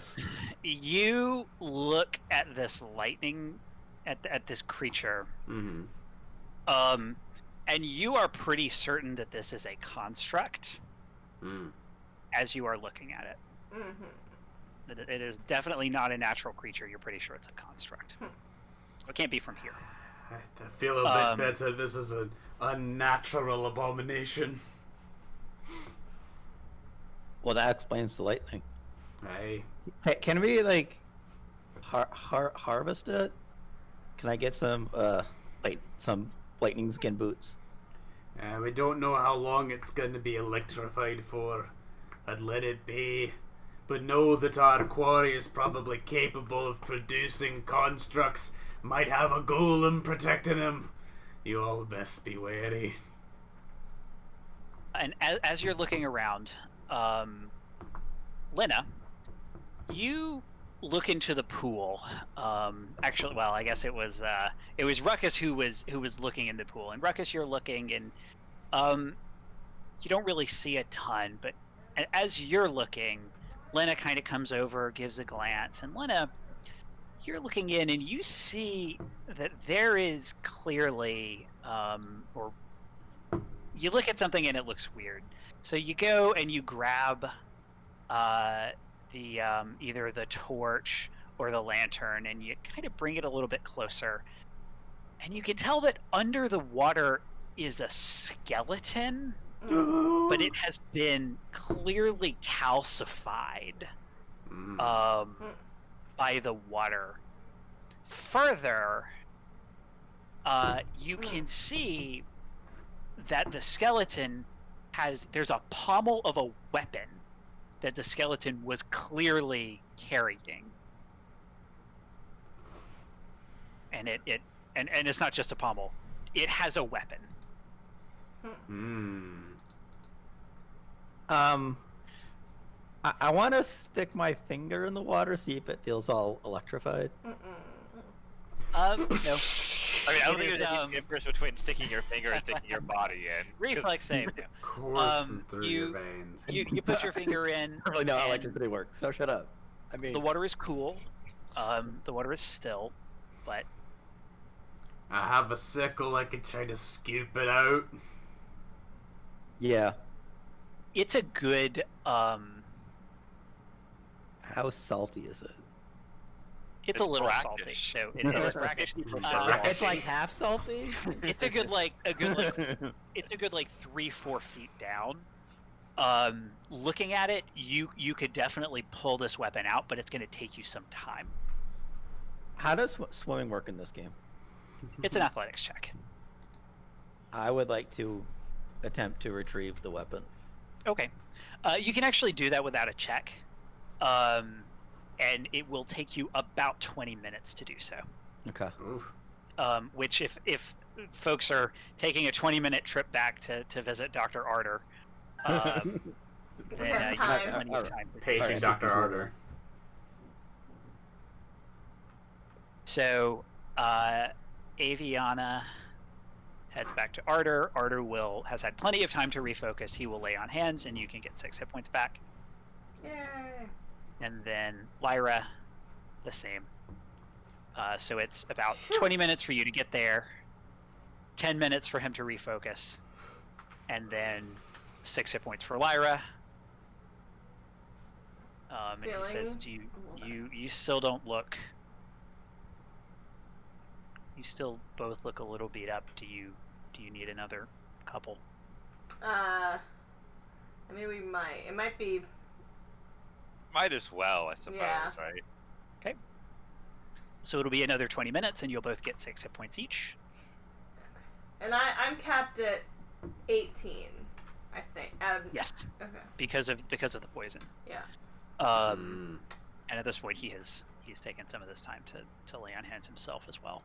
you look at this lightning at this creature, Mm-hmm. and you are pretty certain that this is a construct as you are looking at it. That it is definitely not a natural creature. You're pretty sure it's a construct. It can't be from here. I feel a bit better. This is an unnatural abomination. Well, that explains the lightning. Hey. Hey, can we like harvest it? Can I get some some lightning skin boots? We don't know how long it's going to be electrified for. I'd let it be. But know that our quarry is probably capable of producing constructs. Might have a golem protecting him. You all best be wary. And as you're looking around, Lena, you look into the pool. Actually, well, I guess it was Ruckus who was looking in the pool. And Ruckus, you're looking, and you don't really see a ton. But as you're looking, Lena kind of comes over, gives a glance, and Lena, you're looking in, and you see that there is clearly, or you look at something and it looks weird. So you go and you grab the either the torch or the lantern, and you kind of bring it a little bit closer, and you can tell that under the water is a skeleton, but it has been clearly calcified by the water. Further, you can see that the skeleton there's a pommel of a weapon that the skeleton was clearly carrying. And and it's not just a pommel. It has a weapon. I want to stick my finger in the water, see if it feels all electrified. No. I mean, I don't It think is, there's any difference between sticking your finger and sticking your body in. Reflex save. No. Courses through your veins. You put your finger in. I really know how and electricity works, so shut up. I mean, the water is cool. The water is still, but I have a sickle. I could try to scoop it out. yeah. it's a good. How salty is it? It's It's a little brackish. salty, so it is brackish. It's like half salty. It's a good it's a good 3-4 feet down. Looking at it, you could definitely pull this weapon out, but it's going to take you some time. How does swimming work in this game? It's an athletics check. I would like to attempt to retrieve the weapon. Okay, you can actually do that without a check, and it will take you about 20 minutes to do so. Okay. Oof. Which if folks are taking a 20-minute trip back to visit Dr. Arter, then you have plenty of time. Paging Alright. Dr. Arter. So, Aviana heads back to Arter. Arter has had plenty of time to refocus. He will lay on hands, and you can get 6 hit points back. Yay. And then Lyra, the same. So it's about 20 minutes for you to get there, 10 minutes for him to refocus, and then 6 hit points for Lyra. And he says to you, you still don't look You still both look a little beat up. Do you need another couple? I mean, we might. It might be. Might as well, I suppose, Yeah. right? Okay. So it'll be another 20 minutes, and you'll both get 6 hit points each. And I'm capped at 18, I think. Yes, Okay. because of the poison. Yeah. And at this point, he's taken some of this time to lay on hands himself as well.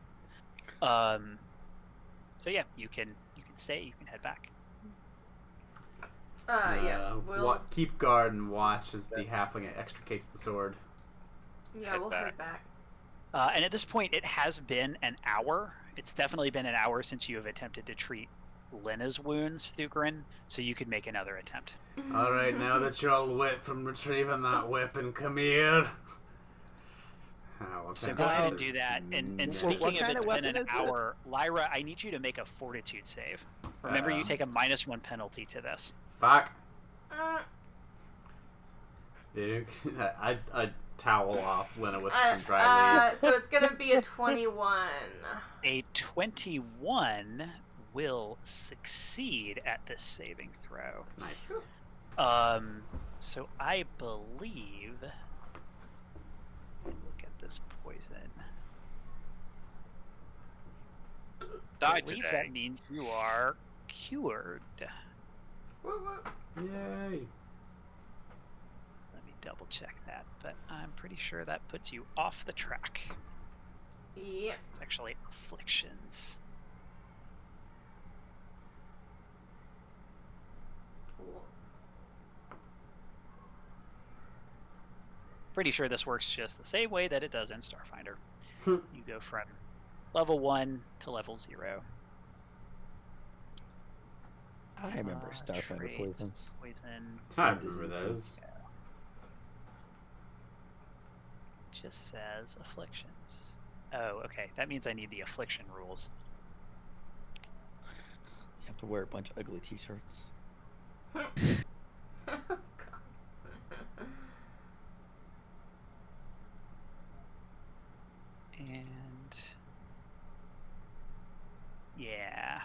So yeah, you can stay. You can head back. Yeah. We'll. Keep guard and watch as the halfling extricates the sword. Yeah, Head we'll back. head back. And at this point, it has been an hour. It's definitely been an hour since you have attempted to treat Lena's wounds, Thugrin, so you could make another attempt. All right, now that you're all wet from retrieving that weapon, come here. So go ahead and do that. And speaking what of kind it's of been weapon an is it? hour, Lyra, I need you to make a fortitude save. Remember, you take a -1 penalty to this. Fuck. Dude, I towel off Lena with some dry leaves. So it's gonna be a 21. A 21 will succeed at this saving throw. Nice. So I believe. Look at this poison. Die I believe today. that means you are cured. Woo woo. Yay. Let me double check that, but I'm pretty sure that puts you off the track. Yeah. It's actually afflictions. Pretty sure this works just the same way that it does in Starfinder. You go from level 1 to level 0. I remember Starfinder Traits, poisons. Poison. I remember those. Just says afflictions. Oh, okay. That means I need the affliction rules. You have to wear a bunch of ugly t-shirts. And yeah.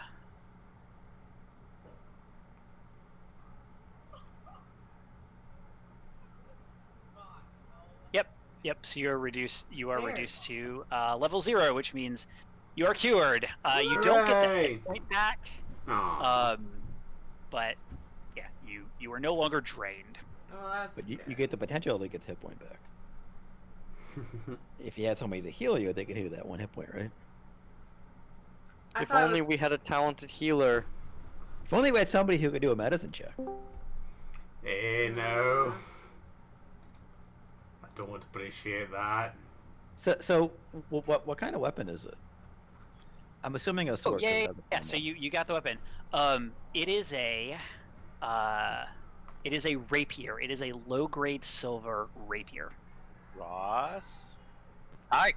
Yep. So you're reduced. You are There. reduced to level 0, which means you are cured. You don't get the Hooray! hit point back. Aw. But yeah, you are no longer drained. Well, that's But you good. get the potential to get the hit point back. If you had somebody to heal you, they could heal that 1 hit point, right? I If thought it only was- we had a talented healer. If only we had somebody who could do a medicine check. Hey, no. I don't appreciate that. So what kind of weapon is it? I'm assuming a Oh sword. 'cause yeah, it yeah, doesn't yeah. come So up. you got the weapon. It is a rapier. It is a low grade silver rapier. Ross? Hi.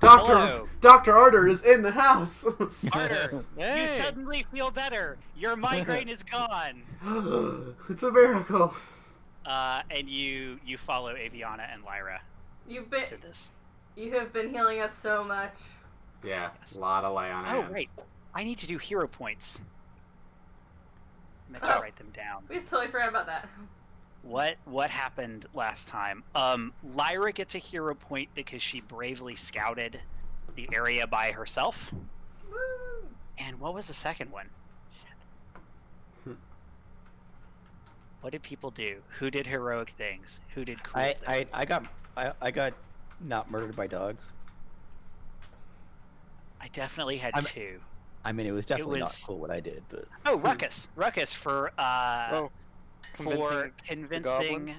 Hello. Dr. Arter is in the house. Arter, Hey. you suddenly feel better. Your migraine is gone. It's a miracle. And you follow Aviana and Lyra You've been. to this. You have been healing us so much. Yeah, Yes. a lot of lay on Oh hands. right, I need to do hero points. I meant Oh. to write them down. We just totally forgot about that. What happened last time? Lyra gets a hero point because she bravely scouted the area by herself. Woo! And what was the second one? What did people do? Who did heroic things? Who did cool things? I got not murdered by dogs. I definitely had I'm- 2. I mean, it was definitely not was- cool what I did, but Oh, Ruckus for Oh, for convincing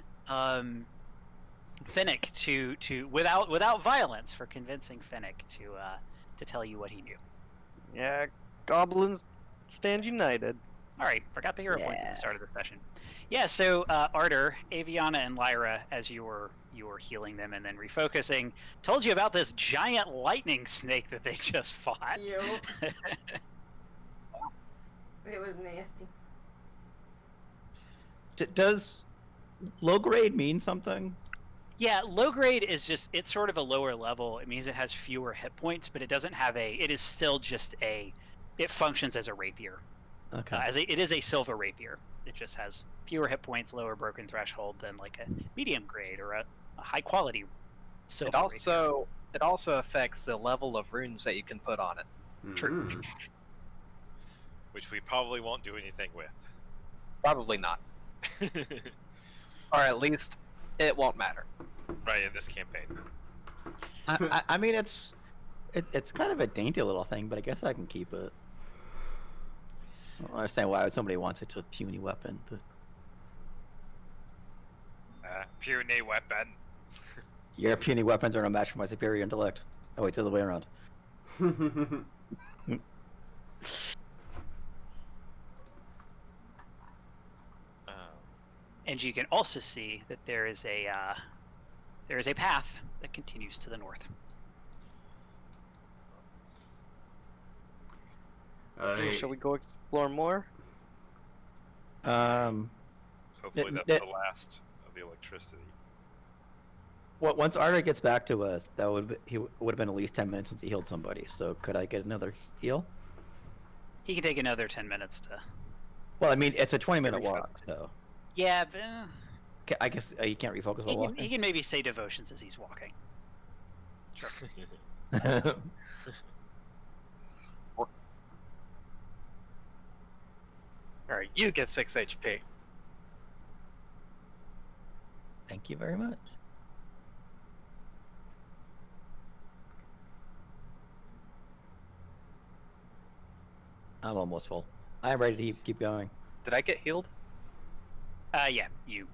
Finnick to without violence, for convincing Finnick to tell you what he knew. yeah, goblins stand united. All right, forgot the hero points at Yeah. the start of the session. Yeah, so Arter, Aviana, and Lyra, as you were healing them and then refocusing, told you about this giant lightning snake that they just fought. Yo. It was nasty. does low grade mean something? Yeah, low grade is just, it's sort of a lower level. It means it has fewer hit points, but it doesn't have it is still just it functions as a rapier. Okay. It is a silver rapier. It just has fewer hit points, lower broken threshold than like a medium grade or a high quality silver rapier. It also affects the level of runes that you can put on it. True. Mm. Which we probably won't do anything with. Probably not. Or at least it won't matter. Right, in this campaign. I mean, it's kind of a dainty little thing, but I guess I can keep it. I don't understand why somebody wants it to a puny weapon, but Puny weapon. your puny weapons are no match for my superior intellect. Oh wait, it's the other way around. And you can also see that there is a path that continues to the north. Shall we go explore more? Hopefully that's it- the last of the electricity. Once Arda gets back to us, he would have been at least 10 minutes since he healed somebody. So could I get another heal? He can take another 10 minutes to. Well, I mean, it's a 20-minute Refocus. walk, so Yeah, but, I guess you can't refocus while he can maybe say devotions as he's walking. Sure. walking. Alright, you get 6 HP. Thank you very much. I'm almost full. I'm ready to keep going. Did I get healed? Yeah, you.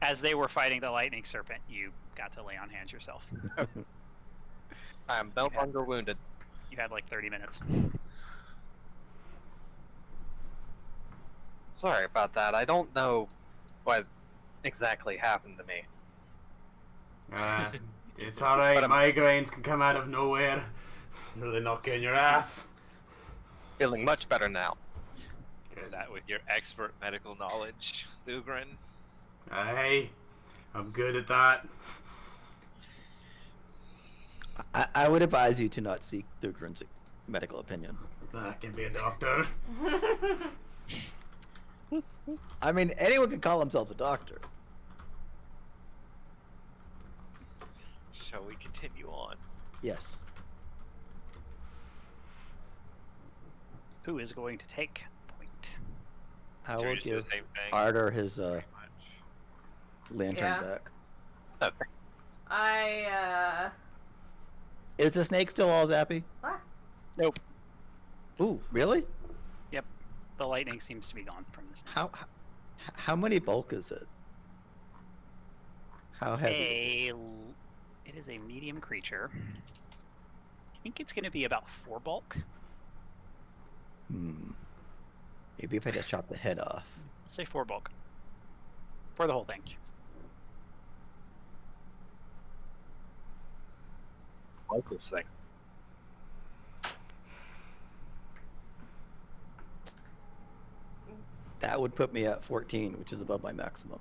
As they were fighting the lightning serpent, you got to lay on hands yourself. I am no Yeah. longer wounded. You had like 30 minutes. Sorry about that. I don't know what exactly happened to me. It's alright, But migraines can come out of nowhere. Really knock you in your ass. Feeling much better now. Is that with your expert medical knowledge, Lugrin? Hey, I'm good at that. I would advise you to not seek Thugrin's medical opinion. I can be a doctor. I mean, anyone can call himself a doctor. Shall we continue on? Yes. Who is going to take point? I Should we will just do the give same thing? Ardor his Pretty much. lantern Yeah. back. I Is the snake still all zappy? ah, Nope. Ooh, really? The lightning seems to be gone from this. How many bulk is it? How heavy? It is a medium creature. I think it's going to be about 4 bulk. Maybe if I just chop the head off. Say 4 bulk. For the whole thing. What's this thing? That would put me at 14, which is above my maximum.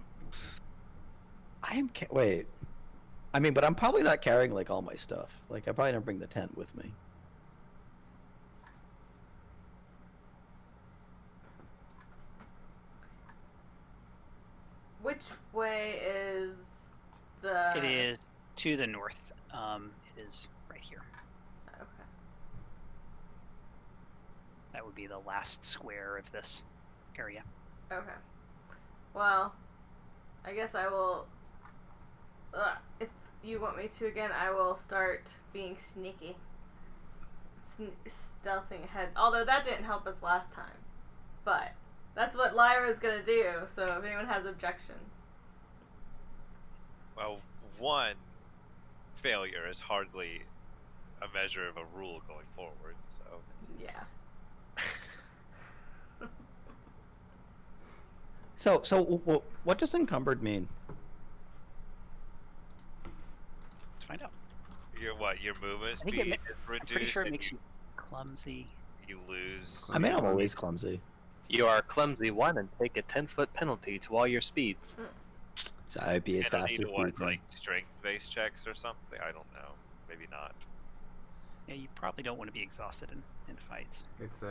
Wait. I mean, but I'm probably not carrying like all my stuff. Like I probably don't bring the tent with me. which way is the? It is to the north. It is right here. Okay. That would be the last square of this area. Okay. Well, I guess I will. If you want me to again, I will start being sneaky. Stealthing ahead. Although that didn't help us last time. But that's what Lyra's gonna do, so if anyone has objections. Well, one failure is hardly a measure of a rule going forward, so. Yeah. So what does encumbered mean? Let's find out. Your movement I think speed it is I'm reduced. pretty sure it and makes you clumsy. you lose. I mean, I'm always clumsy. You are clumsy 1 and take a 10-foot penalty to all your speeds. So I'd be a And I need faster to what, speed then. like strength-based checks or something? I don't know. Maybe not. Yeah, you probably don't want to be exhausted in fights. It's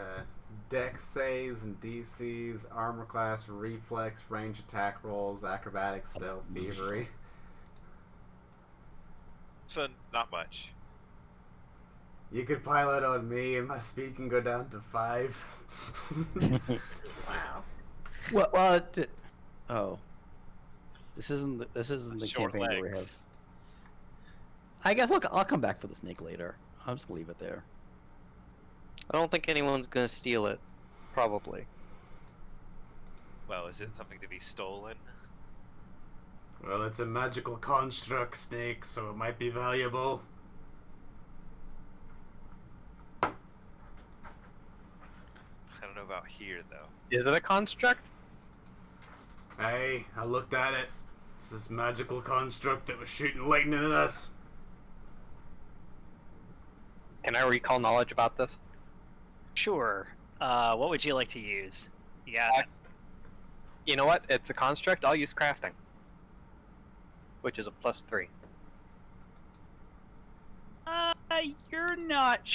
dex saves and DCs, armor class, reflex, range attack rolls, acrobatics, stealth, thievery. So not much. You could pilot on me, and my speed can go down to 5. Wow. Oh, this isn't the Short campaign where we legs. have. I guess I'll come back for the snake later. I'll just leave it there. I don't think anyone's gonna steal it. Probably. Well, is it something to be stolen? Well, it's a magical construct snake, so it might be valuable. I don't know about here though. Is it a construct? Hey, I looked at it. It's this magical construct that was shooting lightning at us. Can I recall knowledge about this? Sure. What would you like to use? Yeah. You know what? It's a construct. I'll use crafting, which is a +3. You're not.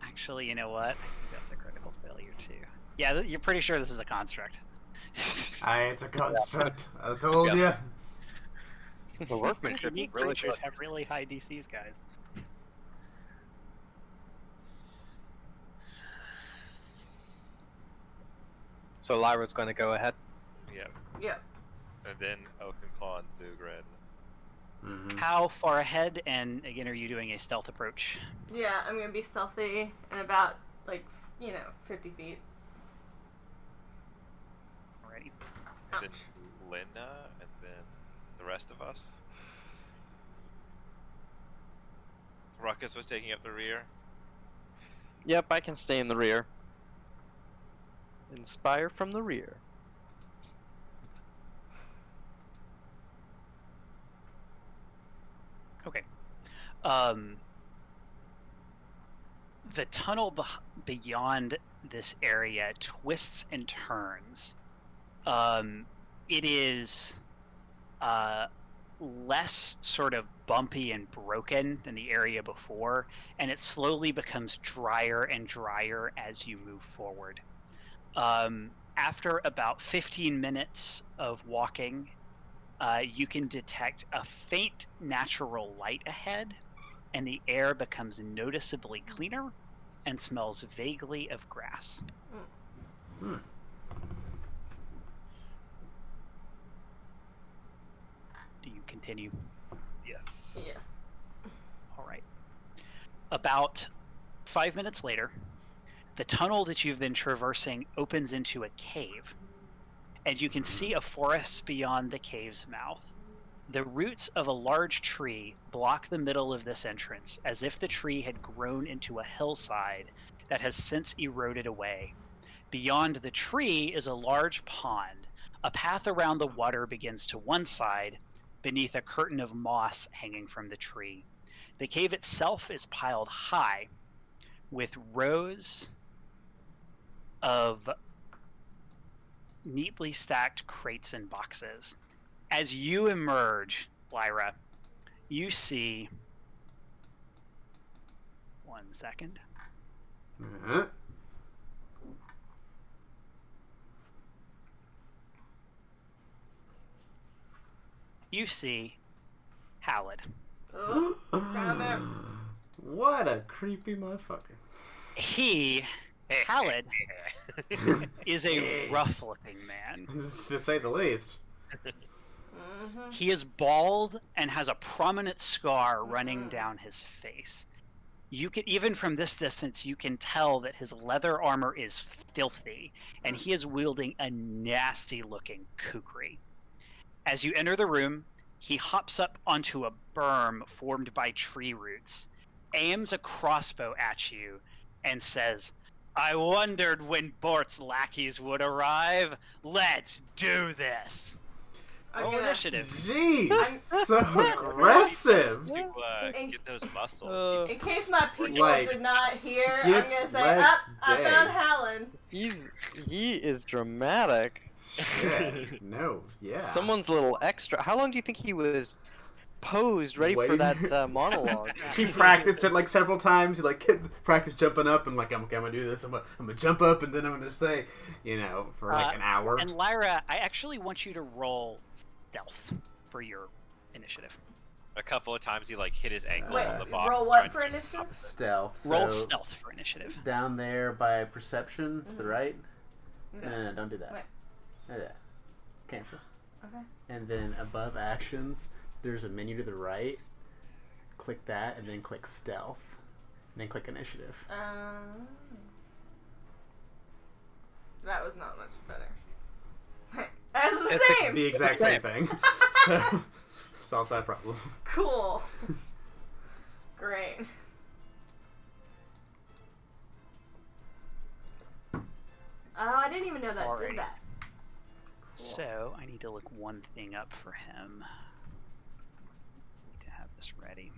Actually, you know what? I think that's a critical failure too. Yeah, you're pretty sure this is a construct. Aye, it's a construct. I told Yeah. ya. The workmanship is Unique really creatures good. have really high DCs, guys. So Lyra's going to go ahead. Yeah. Yep. And then Oakenclaw and Thugren. Mm-hmm. How far ahead? And again, are you doing a stealth approach? Yeah, I'm gonna be stealthy and about 50 feet. Alrighty. And then Ouch. Linda, and then the rest of us. Ruckus was taking up the rear. Yep, I can stay in the rear. Inspire from the rear. Okay. The tunnel beyond this area twists and turns. It is less sort of bumpy and broken than the area before, and it slowly becomes drier and drier as you move forward. After about 15 minutes of walking, you can detect a faint natural light ahead, and the air becomes noticeably cleaner and smells vaguely of grass. Hmm. Do you continue? Yes. Yes. All right. About 5 minutes later, the tunnel that you've been traversing opens into a cave, and you can see a forest beyond the cave's mouth. The roots of a large tree block the middle of this entrance, as if the tree had grown into a hillside that has since eroded away. Beyond the tree is a large pond. A path around the water begins to one side, beneath a curtain of moss hanging from the tree. The cave itself is piled high, with rows of neatly stacked crates and boxes. As you emerge, Lyra, you see... 1 second. Uh-huh. You see Halid. Oh, found it. What a creepy motherfucker. He, Halid, is a rough-looking man. To say the least. Mm-hmm. He is bald and has a prominent scar running down his face. You can, even from this distance, you can tell that his leather armor is filthy, and he is wielding a nasty-looking kukri. As you enter the room, he hops up onto a berm formed by tree roots, aims a crossbow at you, and says, "I wondered when Bort's lackeys would arrive. Let's do this." I'm Roll gonna- initiative. Jeez, so aggressive. To And- get those muscles. In case my people Like, did not hear, I'm skips gonna say, leg I day. found Hallen. He is dramatic. Shit. No, yeah. Someone's a little extra. How long do you think he was posed, ready for Waiting. that monologue? He practiced it like several times. He like practiced jumping up and like I'm gonna do this. I'm gonna jump up and then I'm gonna say, for like an hour. And Lyra, I actually want you to roll stealth for your initiative. A couple of times he like hit his ankles Wait, on the box. roll what trying for to- initiative? Stealth. Roll so stealth for initiative. down there by perception to the right. No, don't do that. Wait. Do that. Cancel. Okay. And then above actions, there's a menu to the right. Click that, and then click stealth, and then click initiative. That was not much better. That's the It's same. the exact same thing. So solves that problem. Cool. Great. Oh, I didn't even know that Alrighty. did that. So I need to look one thing up for him. Need to have this ready.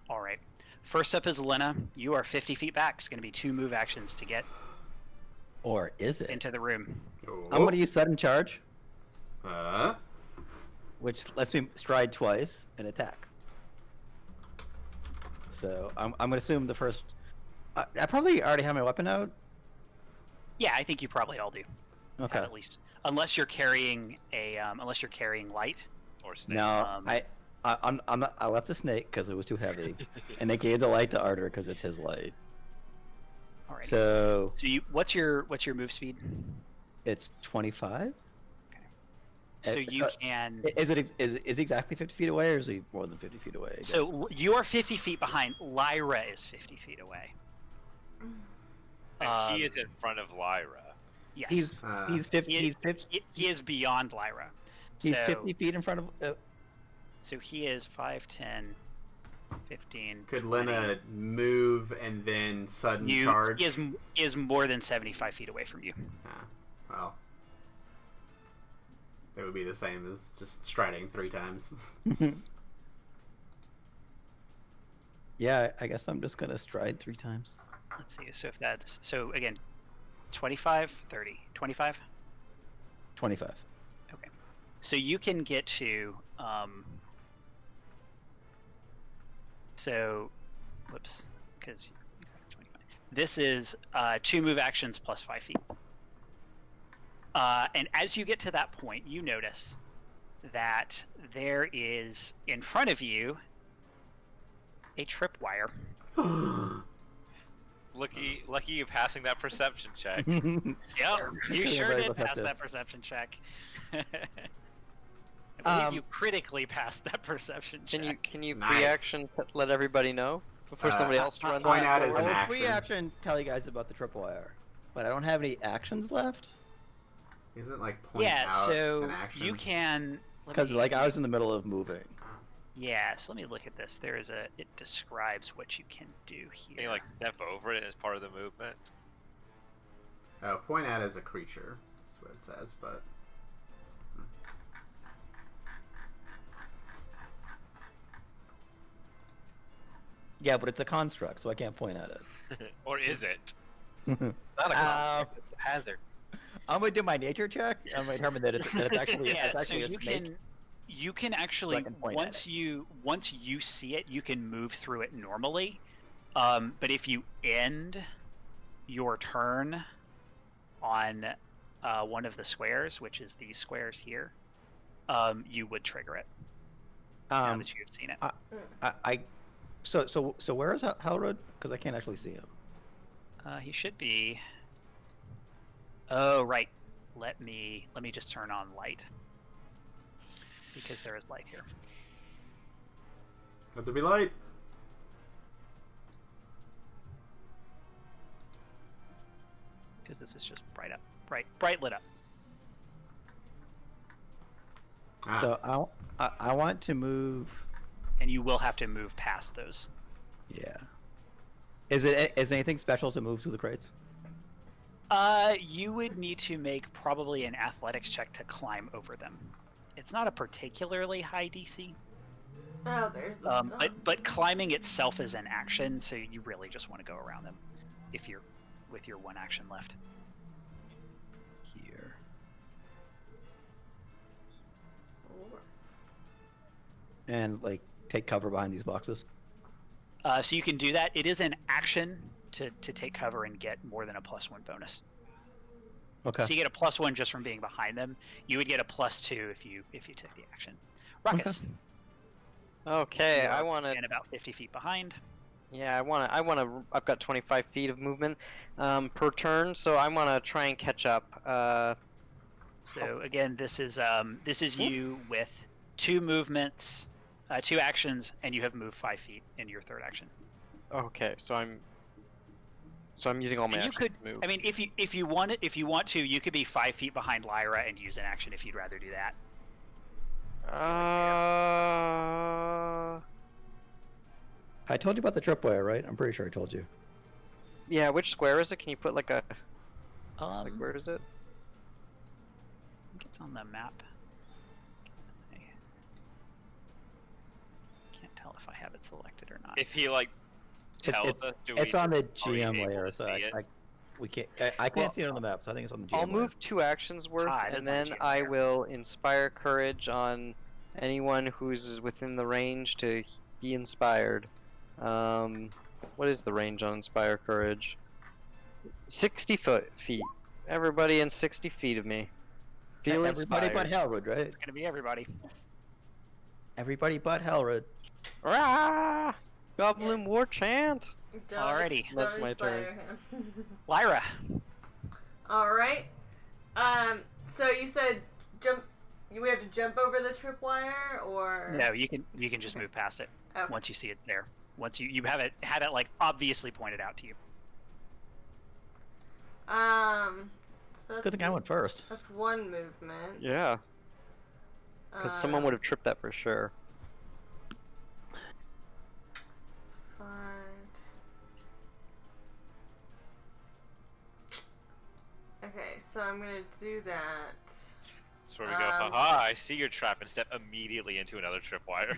All right. First up is Lena. You are 50 feet back. It's going to be 2 move actions to get Or is it? into the room. I'm going to use sudden charge, Uh, which lets me stride twice and attack. So I'm going to assume the first. I probably already have my weapon out. Yeah, I think you probably all do. Okay. At least, unless you're carrying light. Or snake. No, Um, I'm not. I left the snake because it was too heavy, and they gave the light to Arter because it's his light. All right. So So what's your move speed? it's 25. So you uh, can. Is he exactly 50 feet away, or is he more than 50 feet away? I guess? So you are 50 feet behind. Lyra is 50 feet away. And he is in front of Lyra. Yes. he's 50. He's 50. He is beyond Lyra. He's So- 50 feet in front of. So he is 5, 10, 15. could 20. Lena move and then sudden charge? He is more than 75 feet away from you. Well, it would be the same as just striding 3 times. Yeah, I guess I'm just gonna stride 3 times. Let's see. So if that's again, 25, 30, 25. 25. Okay. So you can get to whoops, because exactly 25. This is 2 move actions plus 5 feet. And as you get to that point, you notice that there is in front of you a tripwire. Lucky you passing that perception check. Yep, you sure Very did pass effective. that perception check. I believe Um, you critically passed that perception check. Can you Nice. free action let everybody know before somebody else runs point out as I an will action. free action tell you guys about the tripwire, but I don't have any actions left Isn't like point Yeah, out so an action? you can. because like I was in the middle of moving. Yeah, so let me look at this. It describes what you can do here. Can you like step over it as part of the movement? Oh, point out as a creature. That's what it says, but Yeah, but it's a construct, so I can't point at it. Or is it? Not a construct, it's a hazard. I'm gonna do my nature check. I'm gonna determine that it's actually yeah, it's so actually a you snake. can actually can point at once you see it, you can move through it normally. But if you end your turn on one of the squares, which is these squares here, you would trigger it. Now that you've seen it. So where is Halrod? Because I can't actually see him. He should be. Oh right. Let me just turn on light because there is light here. let there be light. Because this is just bright lit up. Ah, So I want to move. And you will have to move past those. Yeah. Is anything special to move through the crates? You would need to make probably an athletics check to climb over them. It's not a particularly high DC. Oh, there's the stuff. But climbing itself is an action, so you really just want to go around them if you're with your one action left. Here. And like take cover behind these boxes. So you can do that. It is an action to take cover and get more than a +1 bonus. Okay. So you get a +1 just from being behind them. You would get a +2 if you took the action. Ruckus. Okay, I want to. And about 50 feet behind. Yeah, I want to. I've got 25 feet of movement per turn, so I want to try and catch up. So again, this is you with 2 movements, 2 actions, and you have moved 5 feet in your third action. Okay, so I'm using all my And you actions could, to move. I mean, if you want to, you could be 5 feet behind Lyra and use an action if you'd rather do that. I told you about the tripwire, right? I'm pretty sure I told you. Yeah, which square is it? Can you put like a Um, where is it? I think it's on the map. I can't tell if I have it selected or not. If he like tells us, do It's we on the are we GM able layer, to so see it? we can't. I can't see it on the map, so I think it's on the GM I'll layer. move 2 actions worth, Ah, it is and on the then GM I layer. will inspire courage on anyone who's within the range to be inspired. What is the range on inspire courage? 60 feet. Everybody in 60 feet of me. Feel Everybody inspired. but Helrod, right? It's gonna be everybody. Everybody but Helrod. Rah! Goblin war chant. Alrighty. Don't That's my inspire him. Lyra. All right. So you said jump. We have to jump over the tripwire, or No, you can just move past it Okay. once you see it there. Once you have it had it like obviously pointed out to you. So Good thing I went first. That's one movement. Yeah, because someone would have tripped that for sure. 5. Okay, so I'm gonna do that. That's where we go. Haha! I see your trap, and step immediately into another tripwire.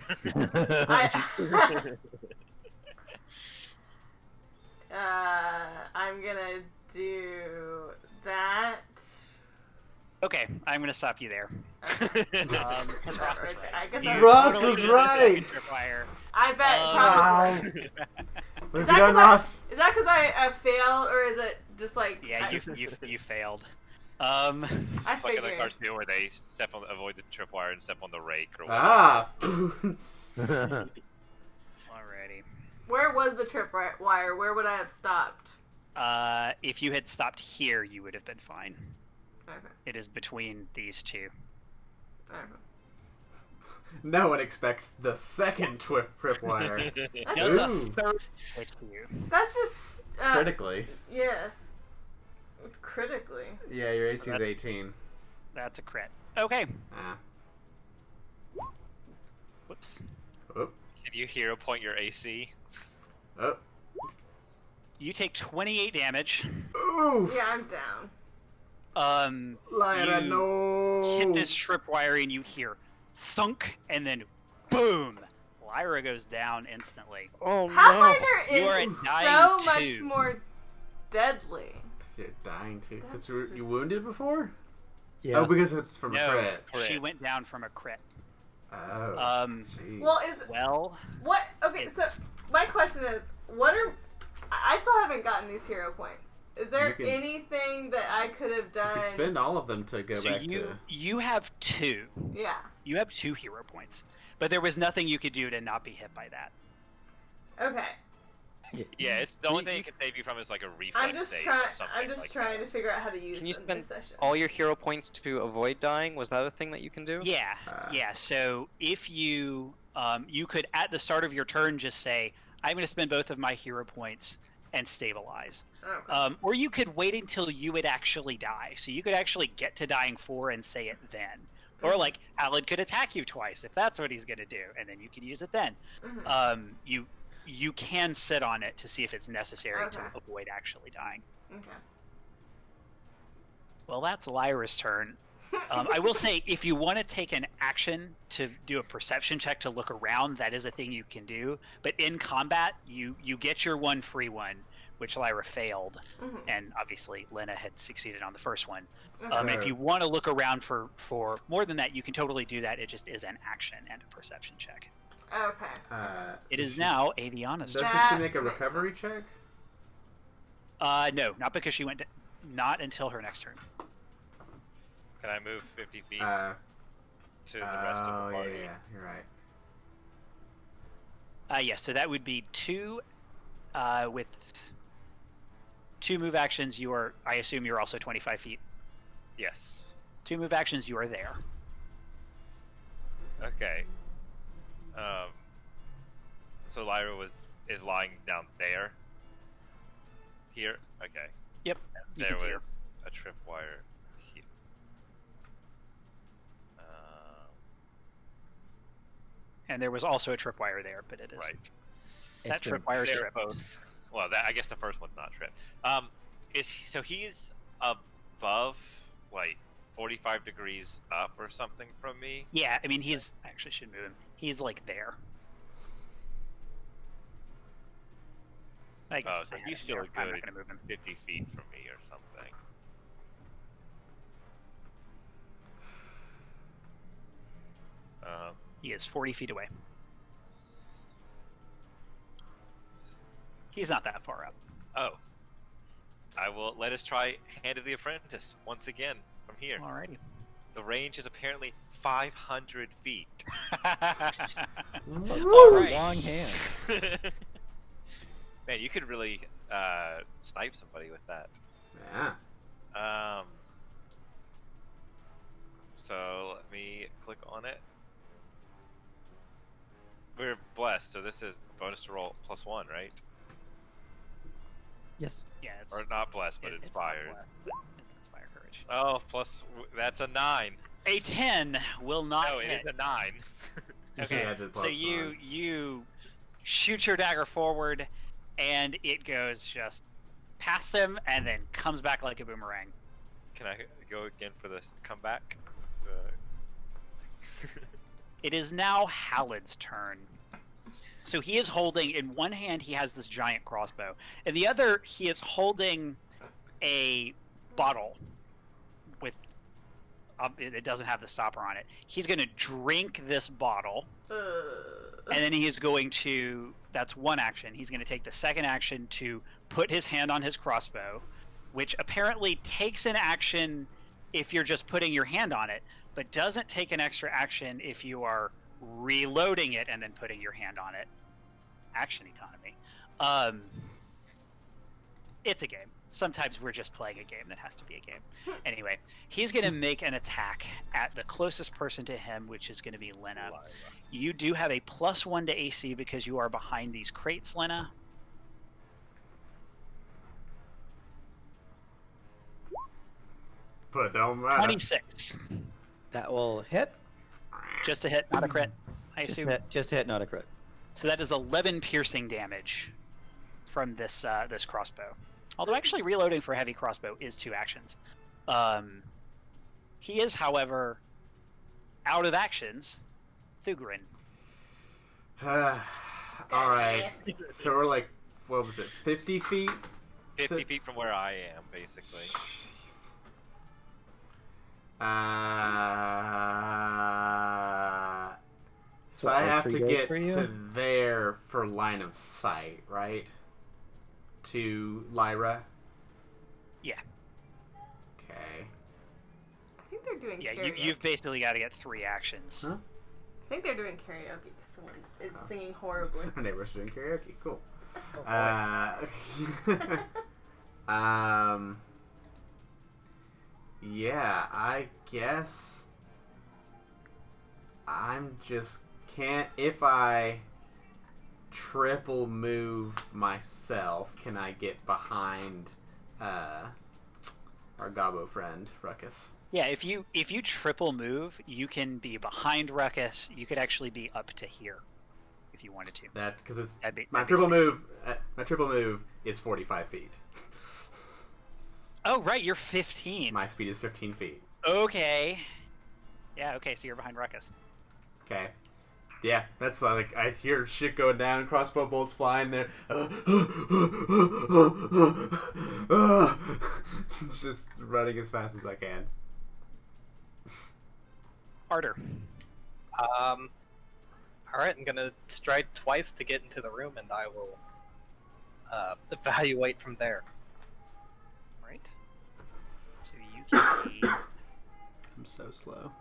I'm gonna do that. Okay, I'm gonna stop you there. Okay. 'Cause Ross was right. I guess You I- Ross totally was did the second right. tripwire. I bet Wow. probably. What Is have you done, Ross? that because I failed, or is it just like Yeah, I you failed. I Like in figured. the cartoon where they avoid the tripwire and step on the rake or whatever. Ah. Alrighty. Where was the tripwire? Where would I have stopped? If you had stopped here, you would have been fine. Okay. It is between these two. Okay. No one expects the second tripwire. That's Does just, a third hit you? that's just Critically. yes. Critically. Yeah, your AC is 18. That's a crit. Okay. Ah. Whoops. Oh. Can you hero point your AC? Oh. You take 28 damage. Oof. Yeah, I'm down. Lyra, You no. hit this tripwire and you hear thunk, and then boom. Lyra goes down instantly. Oh no! Pathfinder You are is a so dying much two. more deadly. You're dying too. That's You wounded before? Yeah. Oh, because it's from a No, crit. she went down from a crit. Oh. Jeez. Well, Well, what? Okay, so it's- my question is, what are? I still haven't gotten these hero points. Is there You can- anything that I could have you done? could spend all of them to go so back you have 2. Yeah. You have 2 hero points, but there was nothing you could do to not be hit by that. Okay. Yeah, it's the only thing it can save you from is like a reflex I'm just save trying. or something I'm just like trying that. to figure out how to use Can you them spend this session. all your hero points to avoid dying? Was that a thing that you can do? Yeah, Ah. yeah. So if you you could at the start of your turn just say, "I'm going to spend both of my hero points and stabilize," Okay. or you could wait until you would actually die. So you could actually get to dying 4 and say it then. Or like Alad could attack you twice if that's what he's going to do, and then you can use it then. Mhm. you can sit on it to see if it's necessary to Okay. avoid actually dying. Okay. Well, that's Lyra's turn. I will say, if you want to take an action to do a perception check to look around, that is a thing you can do. But in combat, you get your one free one, which Lyra failed, Mhm. and obviously Lena had succeeded on the first one. So- If you want to look around for more than that, you can totally do that. It just is an action and a perception check. Okay. It so is she- now Aviana's Doesn't turn. she That make a makes recovery check? No, not because she went. Not until her next turn. Can I move 50 feet To to the rest of the party? yeah, you're right. Yes, so that would be 2 with 2 move actions. I assume you're also 25 feet. Yes. 2 move actions, you are there. Okay. So Lyra is lying down there. Here. Okay. Yep, you There can see her. was a tripwire here. And there was also a tripwire there, but it is Right. that It's been- tripwire is They're tripped. both. Well, I guess the first one's not tripped. So he's above like 45 degrees up or something from me. Yeah, I mean I actually should move him. He's like there. I guess Oh, so I had he's him still there. a I'm not good gonna move him. 50 feet from me or something. He is 40 feet away. He's not that far up. Oh. I will let us try Hand of the Apprentice once again from here. Alrighty. The range is apparently 500 feet. Alright. Long hand. Man, you could really snipe somebody with that. Yeah. So let me click on it. We're blessed, so this is bonus to roll +1, right? Yes. Yeah, it's Or not blessed, but it's not inspired. blessed, but it's inspire courage. Oh, that's a 9. A 10 will not No, it hit. is a 9. Okay, Yeah, the so plus you one. you shoot your dagger forward, and it goes just past them, and then comes back like a boomerang. Can I go again for this comeback? It is now Halid's turn. So he is holding, in one hand he has this giant crossbow, and the other he is holding a bottle with it doesn't have the stopper on it. He's going to drink this bottle, and then he is going to, that's one action. He's going to take the second action to put his hand on his crossbow, which apparently takes an action if you're just putting your hand on it, but doesn't take an extra action if you are reloading it and then putting your hand on it. Action economy. It's a game. Sometimes we're just playing a game that has to be a game. Anyway, he's going to make an attack at the closest person to him, which is going to be Lena. You do have a +1 to AC because you are behind these crates, Lena. But don't matter. 26. That will hit. Just a hit, not a crit, I Just assume. hit, not a crit. So that is 11 piercing damage from this this crossbow. Although actually reloading for a heavy crossbow is 2 actions. He is, however, out of actions. Thugerin. All right. So we're like, what was it, 50 feet? 50 feet from where I am, basically. Jeez. So I all have three to go get for you? to there for line of sight, right? To Lyra. I Yeah. Okay. think they're doing Yeah, karaoke. you've basically got to get 3 actions. Huh? I think they're doing karaoke because someone is singing horribly. Our neighbors doing karaoke. Cool. Yeah, I guess I'm just can't. If I triple move myself, can I get behind our Gobbo friend Ruckus? Yeah, if you triple move, you can be behind Ruckus. You could actually be up to here. if you wanted to. That's because it's That'd be, my that'd be triple 60. move. My triple move is 45 feet. Oh right, you're 15. My speed is 15 feet. Okay. Yeah. Okay. So you're behind Ruckus. Okay. Yeah, that's like I hear shit going down, crossbow bolts flying there. Just running as fast as I can. Harder. All right, I'm gonna stride twice to get into the room, and I will evaluate from there. Right. So you can be. I'm so slow.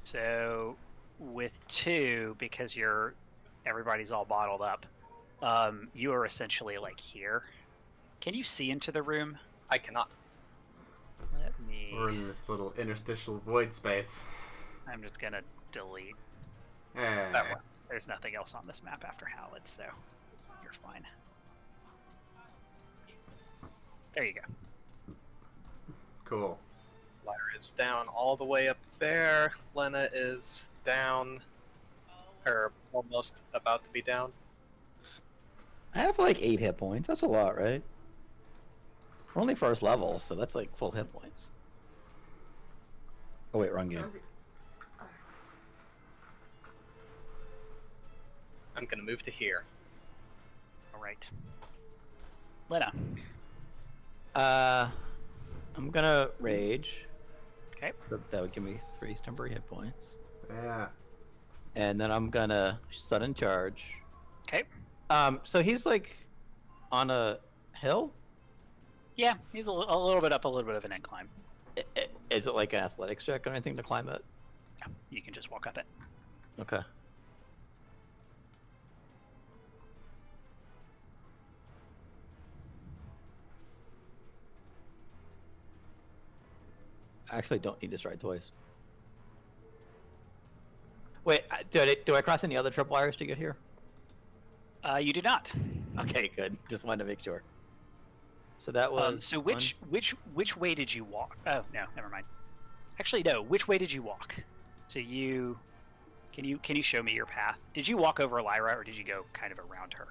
So with 2, because everybody's all bottled up, you are essentially like here. Can you see into the room? I cannot. Let me. We're in this little interstitial void space. I'm just gonna delete. That one. There's nothing else on this map after Hallett, so you're fine. There you go. Cool. Lyra is down all the way up there. Lena is down, or almost about to be down. I have like 8 hit points. That's a lot, right? We're only first level, so that's like full hit points. Oh wait, wrong game. I'm gonna move to here. All right. Lena. I'm gonna rage. Okay. That would give me 3 temporary hit points. Yeah. And then I'm gonna sudden charge. Okay. So he's like on a hill? Yeah, he's a little bit up, a little bit of an incline. Is it like an athletics check or anything to climb it? Yeah, you can just walk up it. Okay. I actually don't need to stride twice. Wait, do I cross any other tripwires to get here? You do not. Okay, good. Just wanted to make sure. So that was. So which way did you walk? Oh no, never mind. Actually, no. Which way did you walk? So you can you show me your path? Did you walk over Lyra or did you go kind of around her?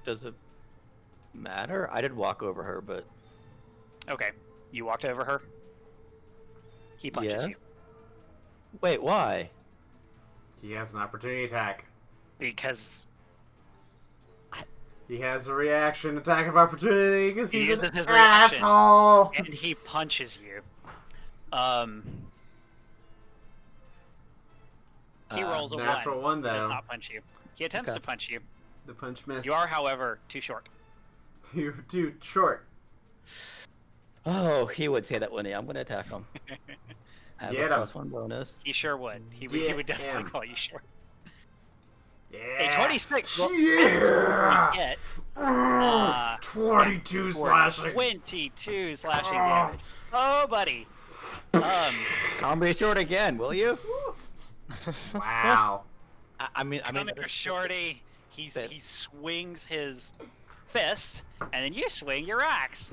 Does it matter? I did walk over her, but. Okay, you walked over her. He punches Yes. you Wait, why? He has an opportunity attack. because He has a reaction attack of opportunity because He he's uses an his reaction. asshole. and he punches you. He rolls a Natural 1 He does though. not punch you. He attempts Okay. to punch you. The punch missed. You are, however, too short. You're too short. Oh, he would say that, wouldn't he? I'm going to attack him. I have Get a him. +1 bonus. He sure would. He Get would definitely him. call you short. Yeah. A 26. Well, Yeah. Get 22 for slashing. 22 slashing damage. Oh, buddy. Call me short again, will you? Wow. I mean, Come here, shorty. He swings his fist, and then you swing your axe.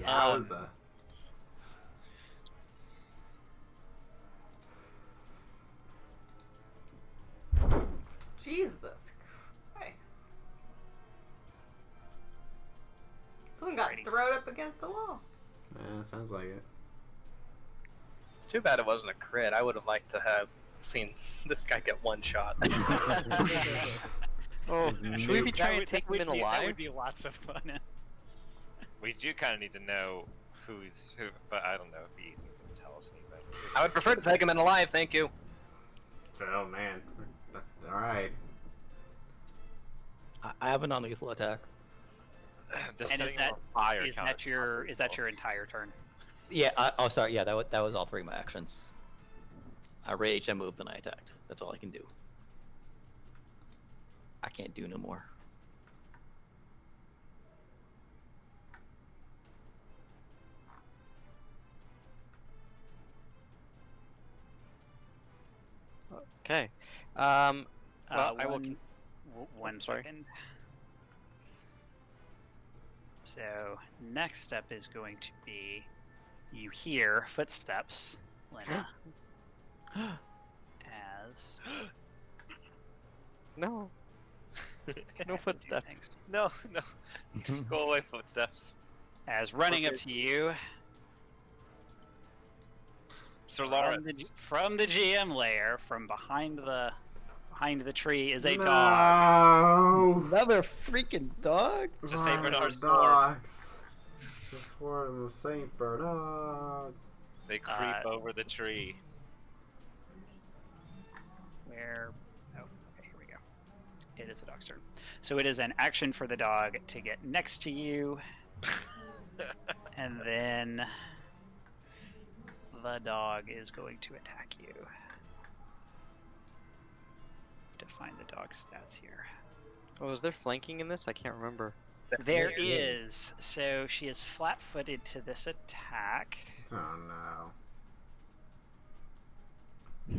Yowza. Jesus Christ. Someone got Alrighty. thrown up against the wall. Yeah, sounds like it. It's too bad it wasn't a crit. I would have liked to have seen this guy get one shot. Oh, should we be trying to take him in That alive? would be lots of fun. We do kind of need to know who's who, but I don't know if he's going to tell us anything. I would prefer to take him in alive, thank you. Oh man. Alright. I have a non-lethal attack. The And is setting that- on fire Is that your entire turn? Yeah, oh, sorry, yeah, that was all 3 of my actions. I raged, I moved, and I attacked. That's all I can do. I can't do no more. Okay. Well, I will. One sorry. second. So next step is going to be you hear footsteps, Lena. as No. No footsteps. things. No, no. Go away, footsteps. As running up Okay. to you Sir from Lawrence. from the GM lair, from behind the tree, is a dog. No. Another freaking dog. It's a Saint Bernard storm. dogs. The swarm of Saint Bernard. They creep over the tree. Where? Oh, okay, here we go. It is the dog's turn. So it is an action for the dog to get next to you, and then the dog is going to attack you. To find the dog's stats here. Oh, is there flanking in this? I can't remember. There is. So she is flat-footed to this attack. Oh no.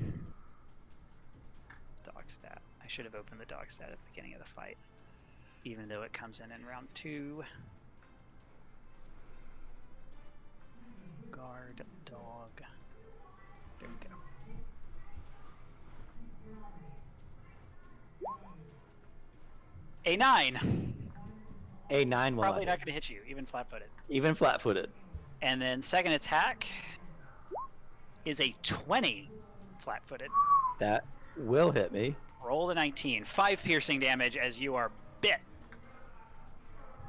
Dog stat. I should have opened the dog stat at the beginning of the fight, even though it comes in round 2. Guard dog. There we go. A 9. A 9 will Probably not not hit. going to hit you, even flat-footed. Even flat-footed. And then second attack is a 20 flat-footed. That will hit me. Roll the 19. 5 piercing damage as you are bit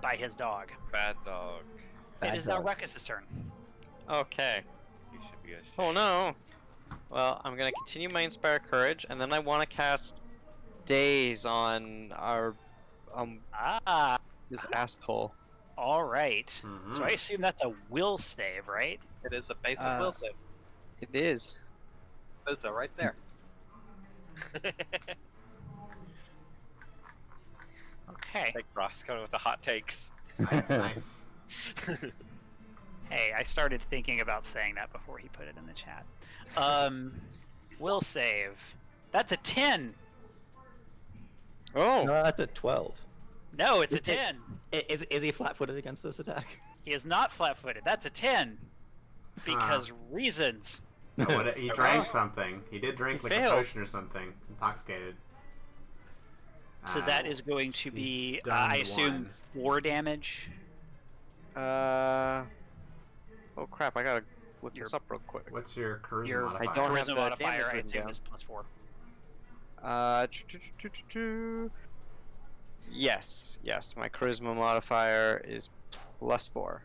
by his dog. Bad dog. Bad It is now dog. Ruckus's turn. Okay. You should be ashamed. Oh no. Well, I'm gonna continue my Inspire Courage, and then I want to cast Daze on our Ah, this asshole. all right. Mhm. So I assume that's a will save, right? It is a basic will save. It is. Those are right there. Okay. Like Ross coming with the hot takes. Nice, nice. Hey, I started thinking about saying that before he put it in the chat. Will save. That's a 10. Oh. No, that's a 12. No, it's a Is it- 10. Is he flat-footed against this attack? He is not flat-footed. That's a 10. Because reasons. Oh, what, he drank something. He did drink He like failed. a potion or something. Intoxicated. So that is going to be, he's I stunned assume, 1. 4 damage. Oh crap! I gotta look Your- this up real quick. What's your charisma Your modifier? I don't have charisma the modifier, damage I written assume, down. is +4. Yes, my charisma modifier is +4.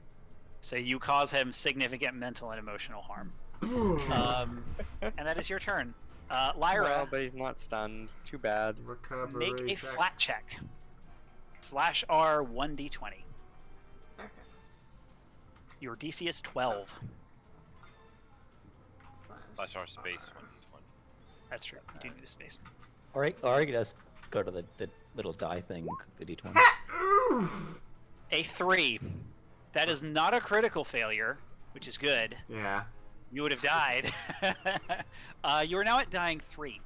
So you cause him significant mental and emotional harm. And that is your turn. Lyra, Well, but he's not stunned. Too bad. Recovery make a check. flat check. /R 1d20. Okay. Your DC is 12. Slash our space 1d1. That's true. You do need a space. Or you could just go to the little die thing, the d20. Oof. A 3. That is not a critical failure, which is good. Yeah. You would have died. You are now at dying 3.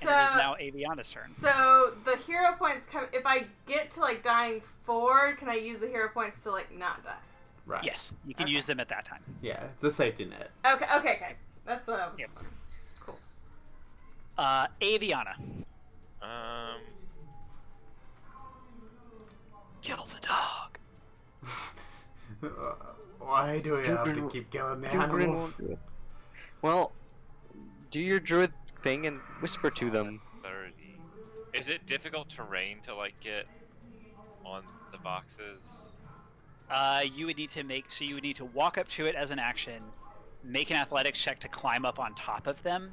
So, And it is now Aviana's turn. so the hero points come. If I get to like dying 4, can I use the hero points to like not die? Right. Yes, you can Okay. use them at that time. Yeah, it's a safety net. Okay. That's what I was. Yep. Cool. Aviana. Kill the dog. Why do we have to keep killing the animals? Well, do your druid thing and whisper to them. 30. Is it difficult terrain to like get on the boxes? You would need to you would need to walk up to it as an action, make an athletics check to climb up on top of them.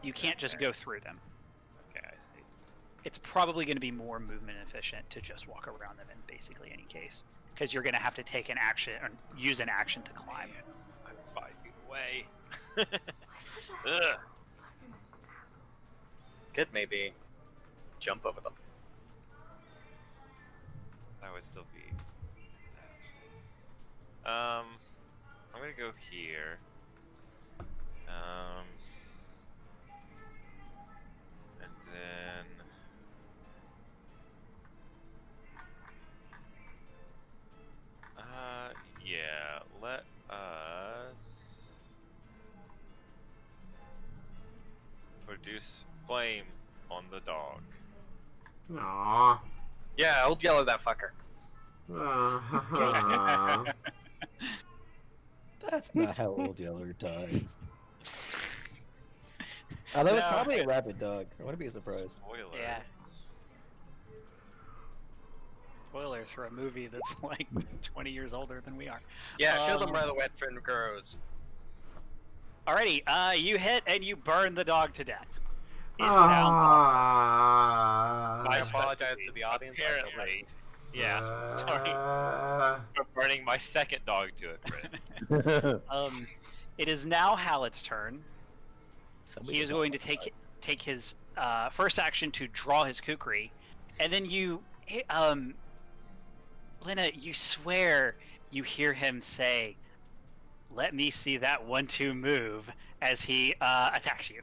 You can't just go through them. Okay, I see. It's probably going to be more movement efficient to just walk around them in basically any case, because you're going to have to take an action or use an action to climb. I'm 5 feet away. Ugh. Could maybe jump over them. That would still be. I'm gonna go here. And then. Yeah, let us. produce flame on the dog. Aww. Yeah, old yellow that fucker. That's not how Old Yeller dies. Although it's No. probably a rabid dog. I wouldn't be surprised. Spoiler. Yeah. Spoilers for a movie that's like 20 years older than we are. Yeah, show them where the wet fin grows. Alrighty, you hit and you burn the dog to death. It sounds awful. I apologize to the audience. Apparently. Yeah. Uh, For burning my second dog to it, Fred. It is now Hallett's turn. He is going to take his first action to draw his kukri, and then Lena, you swear you hear him say, "Let me see that 1-2 move," as he attacks you,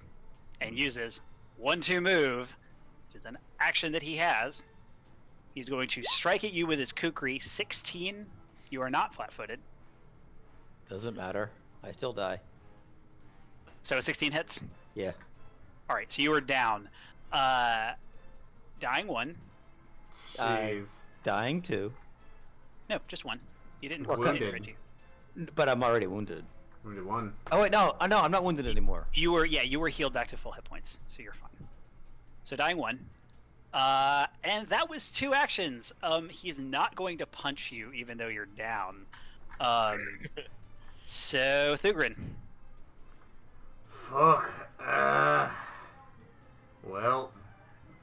and uses 1-2 move, which is an action that he has. He's going to strike at you with his kukri. 16. You are not flat-footed. Doesn't matter. I still die. So 16 hits. Yeah. All right, so you are down. Dying 1. Jeez. Dying 2. No, just 1. You didn't Wounded. hurt you. But I'm already wounded. Wounded 1. Oh wait, no, I'm not wounded anymore. You were healed back to full hit points, so you're fine. So dying 1. And that was 2 actions. He's not going to punch you, even though you're down. So Thugrin. Fuck. Well,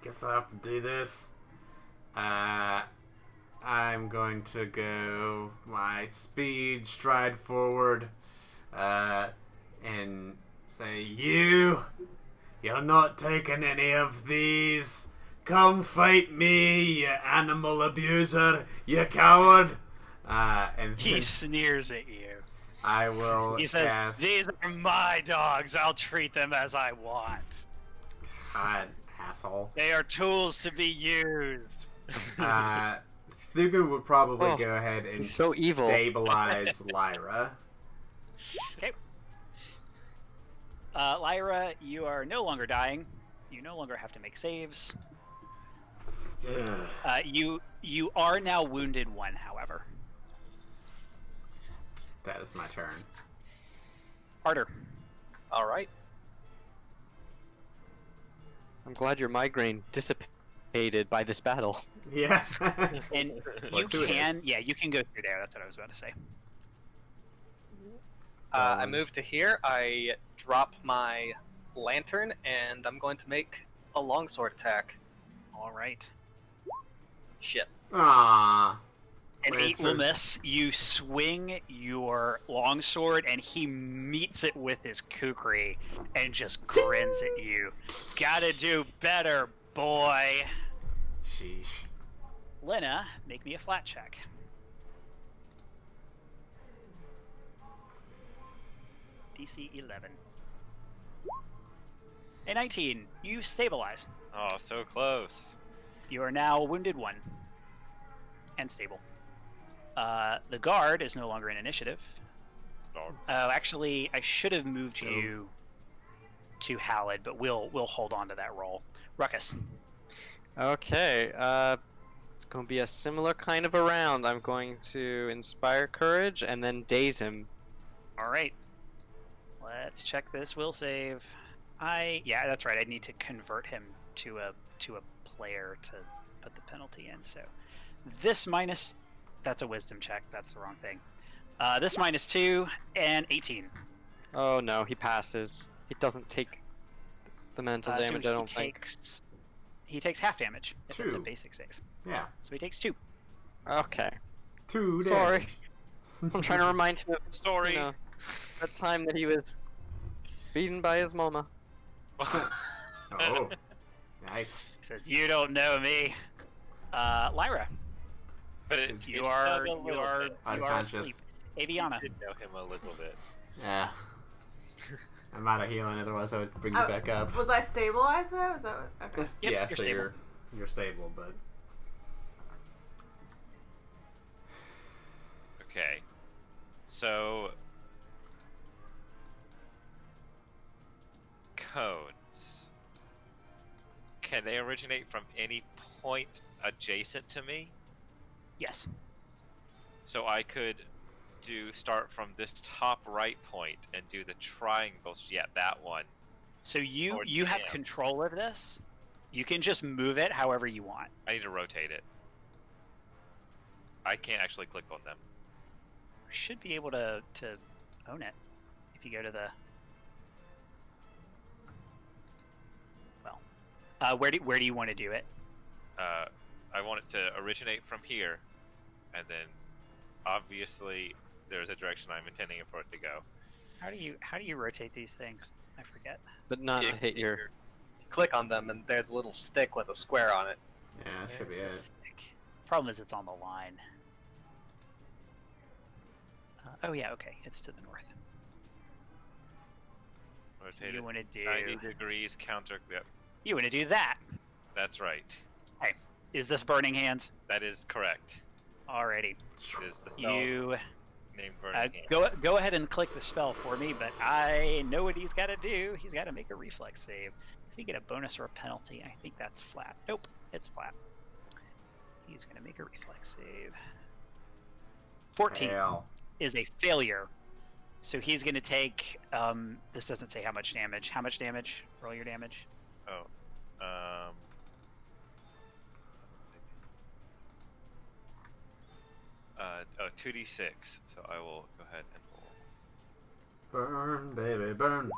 guess I have to do this. I'm going to go my speed stride forward, and say, you're not taking any of these. Come fight me, you animal abuser, you coward. And He sneers at you. I will He says, cast... "These are my dogs. I'll treat them as I want. God, asshole. They are tools to be used." Thugun would probably Oh, go ahead and he's so evil. stabilize Lyra. Okay. Lyra, you are no longer dying. You no longer have to make saves. Ugh. You are now wounded 1, however. That is my turn. Harder. Alright. I'm glad your migraine dissipated by this battle. Yeah. And Or you two it can, is. yeah, you can go through there. That's what I was about to say. I move to here, I drop my lantern, and I'm going to make a longsword attack. All right. Shit. Aww. An 8 Lantern. will miss. You swing your longsword, and he meets it with his kukri and just grins at you. Gotta do better, boy. Sheesh. Lena, make me a flat check. DC 11. A 19. You stabilize. Oh, so close. You are now wounded 1. And stable. The guard is no longer in initiative. Dog. Oh, actually, I should have moved you to Hallad, but we'll hold on to that role. Ruckus. Okay, it's going to be a similar kind of a round. I'm going to inspire courage and then daze him. All right. Let's check this will save. Yeah, that's right. I need to convert him to a player to put the penalty in. So this minus, that's a wisdom check. That's the wrong thing. This -2 and 18. Oh no, he passes. He doesn't take the mental damage, I don't think. He takes half damage if it's a 2. basic save. Yeah. So he takes 2. Okay. 2 Sorry. damage. I'm trying to remind him of Sorry. you know, that time that he was beaten by his mama. Oh. Nice. He says, "You don't know me." Lyra, But it, you it's are not a little bit. asleep. Unconscious. Aviana. I did know him a little bit. Yeah. I'm out of healing, otherwise I would bring you back up. Was I stabilized though? Is that what? Okay. Yep, yeah, you're so stable. you're stable, but Okay. So codes. Can they originate from any point adjacent to me? Yes. So I could start from this top right point and do the triangles. Yeah, that one. So you Or have jam. control of this. You can just move it however you want. I need to rotate it. I can't actually click on them. You should be able to own it if you go to the. Well, where do you want to do it? I want it to originate from here, and then obviously there's a direction I'm intending for it to go. How do you rotate these things? I forget. But not to hit your. Click on them, and there's a little stick with a square on it. Yeah, that should be Where's the it. stick? Problem is, it's on the line. Oh yeah, okay, it's to the north. Rotate You it want to do? 90 degrees counter. Yep, You want to do that? that's right. Is this Burning Hands? That is correct. Alrighty. Is the spell You named Burning Hands. go ahead and click the spell for me, but I know what he's got to do. He's got to make a reflex save. Does he get a bonus or a penalty? I think that's flat. Nope, it's flat. He's going to make a reflex save. 14 Hell. is a failure. So he's going to take, this doesn't say how much damage. How much damage? Roll your damage. Oh, 2d6. So I will go ahead and roll. Burn, baby, burn.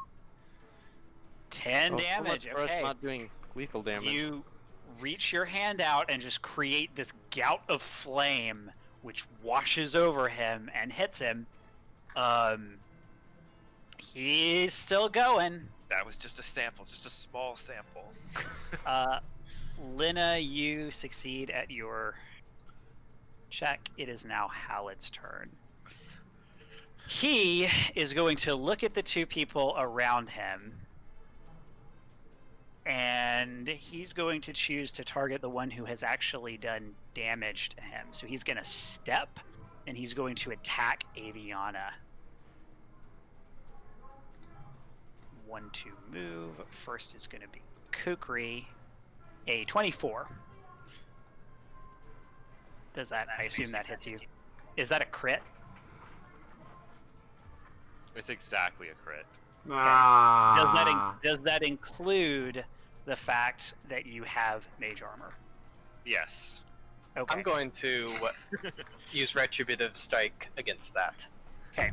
10 Oh, so damage. much for us Okay. not doing lethal damage. You reach your hand out and just create this gout of flame, which washes over him and hits him. He's still going. That was just a sample, just a small sample. Lena, you succeed at your check. It is now Halid's turn. He is going to look at the two people around him, and he's going to choose to target the one who has actually done damage to him. So he's going to step, and he's going to attack Aviana. 1 to move. First is going to be Kukri. A 24. Does that? I assume that hits you. Is that a crit? It's exactly a crit. Ah. Does that include the fact that you have mage armor? Yes. Okay. I'm going to use Retributive Strike against that. Okay.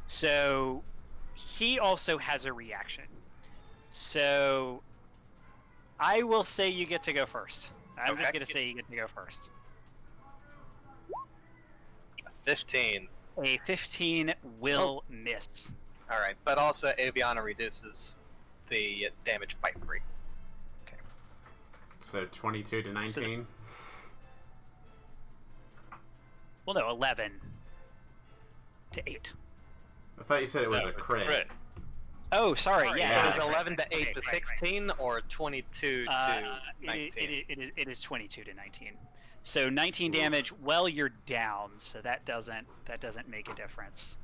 So he also has a reaction. So I will say you get to go first. I'm just Okay. going to say you get to go first. 15. A 15 will miss. Alright, but also Aviana reduces the damage by 3. So 22 to 19. Well, no, 11 to 8. I thought you said it was No, a it's crit. Oh, sorry. So Yeah. is Yeah. 11 to 8 Okay, to right, 16 or 22 to 19? It is 22 to 19. So 19 damage while you're down. So that doesn't make a difference.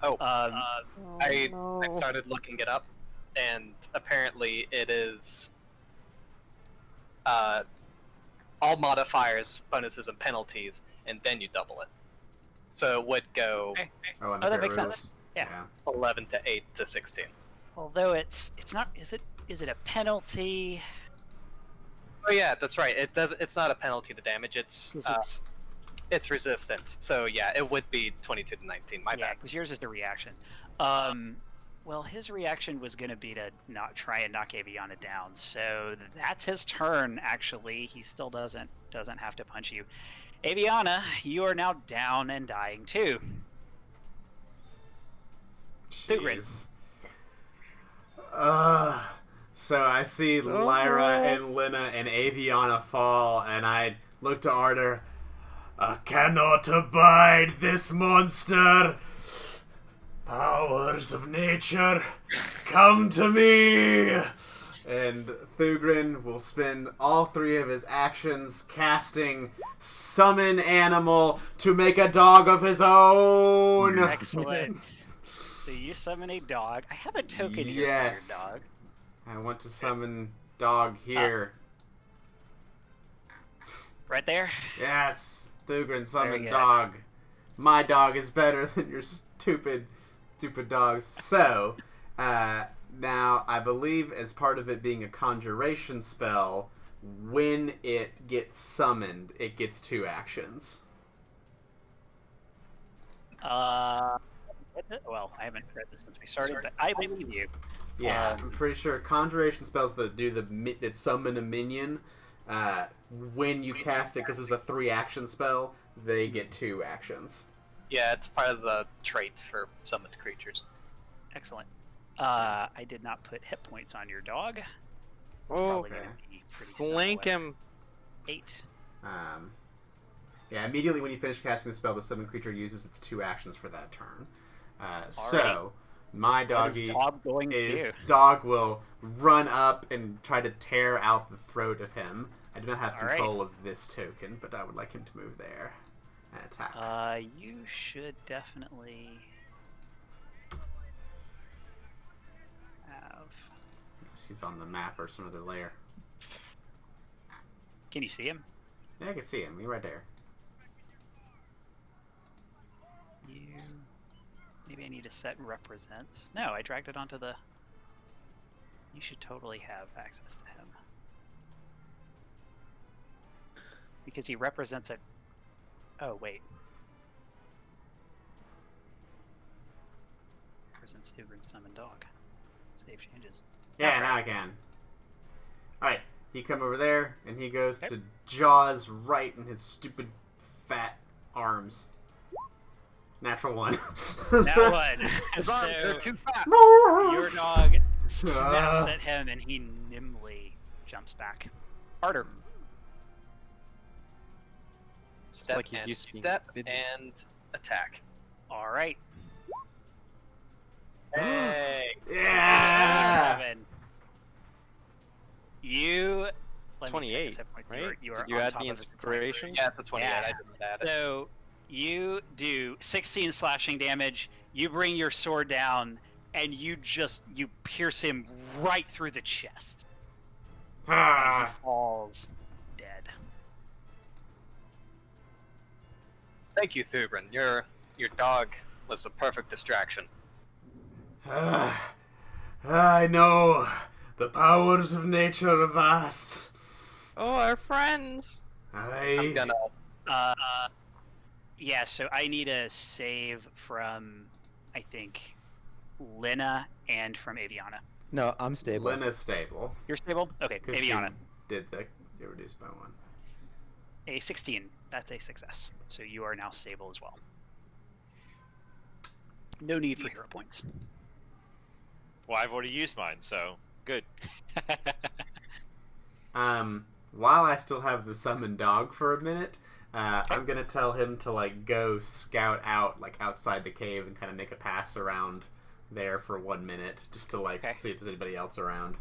Oh, I no. started looking it up, and apparently it is all modifiers, bonuses, and penalties, and then you double it. So it would go Okay. Oh, and Oh, the that makes crit sense. was- Yeah. 11 to 8 to 16. Although it's not. Is it a penalty? Oh yeah, that's right. It does. It's not a penalty to damage. It's 'Cause it's resistance. So yeah, it would be 22 to 19. My yeah, bad. because yours is the reaction. Well, his reaction was going to be to not try and knock Aviana down. So that's his turn. Actually, he still doesn't have to punch you. Aviana, you are now down and dying too. Thugrin. Jeez. So I see Lyra and Lena and Aviana fall, and I look to Ardor. I cannot abide this monster. Powers of nature, come to me! And Thugrin will spend all 3 of his actions casting Summon Animal to make a dog of his own! Excellent. So you summon a dog. I have a token here Yes. for your dog. I want to summon dog here. Right there. Yes, Thugrin summoned good. dog. My dog is better than your stupid dogs. So, now I believe as part of it being a conjuration spell, when it gets summoned, it gets 2 actions. Well, I haven't read this since we started, but I believe you. Yeah, I'm pretty sure conjuration spells that do that summon a minion, when you cast it, because it's a 3-action spell, they get 2 actions. Yeah, it's part of the trait for summoned creatures. Excellent. I did not put hit points on your dog. It's probably okay. going to be pretty Flank similar. him. 8. Yeah, immediately when you finish casting the spell, the summoned creature uses its 2 actions for that turn. Alright. So, my What is doggy dog going to is do? dog will run up and try to tear out the throat of him. I do not have Alright. control of this token, but I would like him to move there and attack. You should definitely have. He's on the map or some other layer. Can you see him? Yeah, I can see him. He's right there. Maybe I need to set represents. No, I dragged it onto the. You should totally have access to him because he represents a. Oh wait. Represents Thugrin's summoned dog. Save changes. Yeah, That's now right. I can. Alright, he come over there, and he goes Okay. to jaws right in his stupid fat arms. Natural 1. That one. His arms So are too fat. your dog snaps at him, and he nimbly jumps back. Harder. Step like he's and used to being step bitten. and attack. All right. Hey! Yeah! 11. You. Let me check 28, his hit points. right? You are Did you on add top the of his hit points. inspiration? Yeah, it's a 28. Yeah. I didn't add it. So you do 16 slashing damage. You bring your sword down, and you pierce him right through the chest, and he Ah. falls dead. Thank you, Thugrin. Your dog was a perfect distraction. I know. The powers of nature are vast. Oh, our friends. I'm gonna. Yeah. So I need a save from, I think, Lena and from Aviana. No, I'm stable. Lena's stable. You're stable. Okay, Because she Aviana. did the reduced by 1. A 16. That's a success. So you are now stable as well. No need for hero points. Well, I've already used mine, so good. While I still have the summoned dog for a minute, I'm gonna tell him to like go scout out like outside the cave and kind of make a pass around there for 1 minute, just to like Okay. see if there's anybody else around.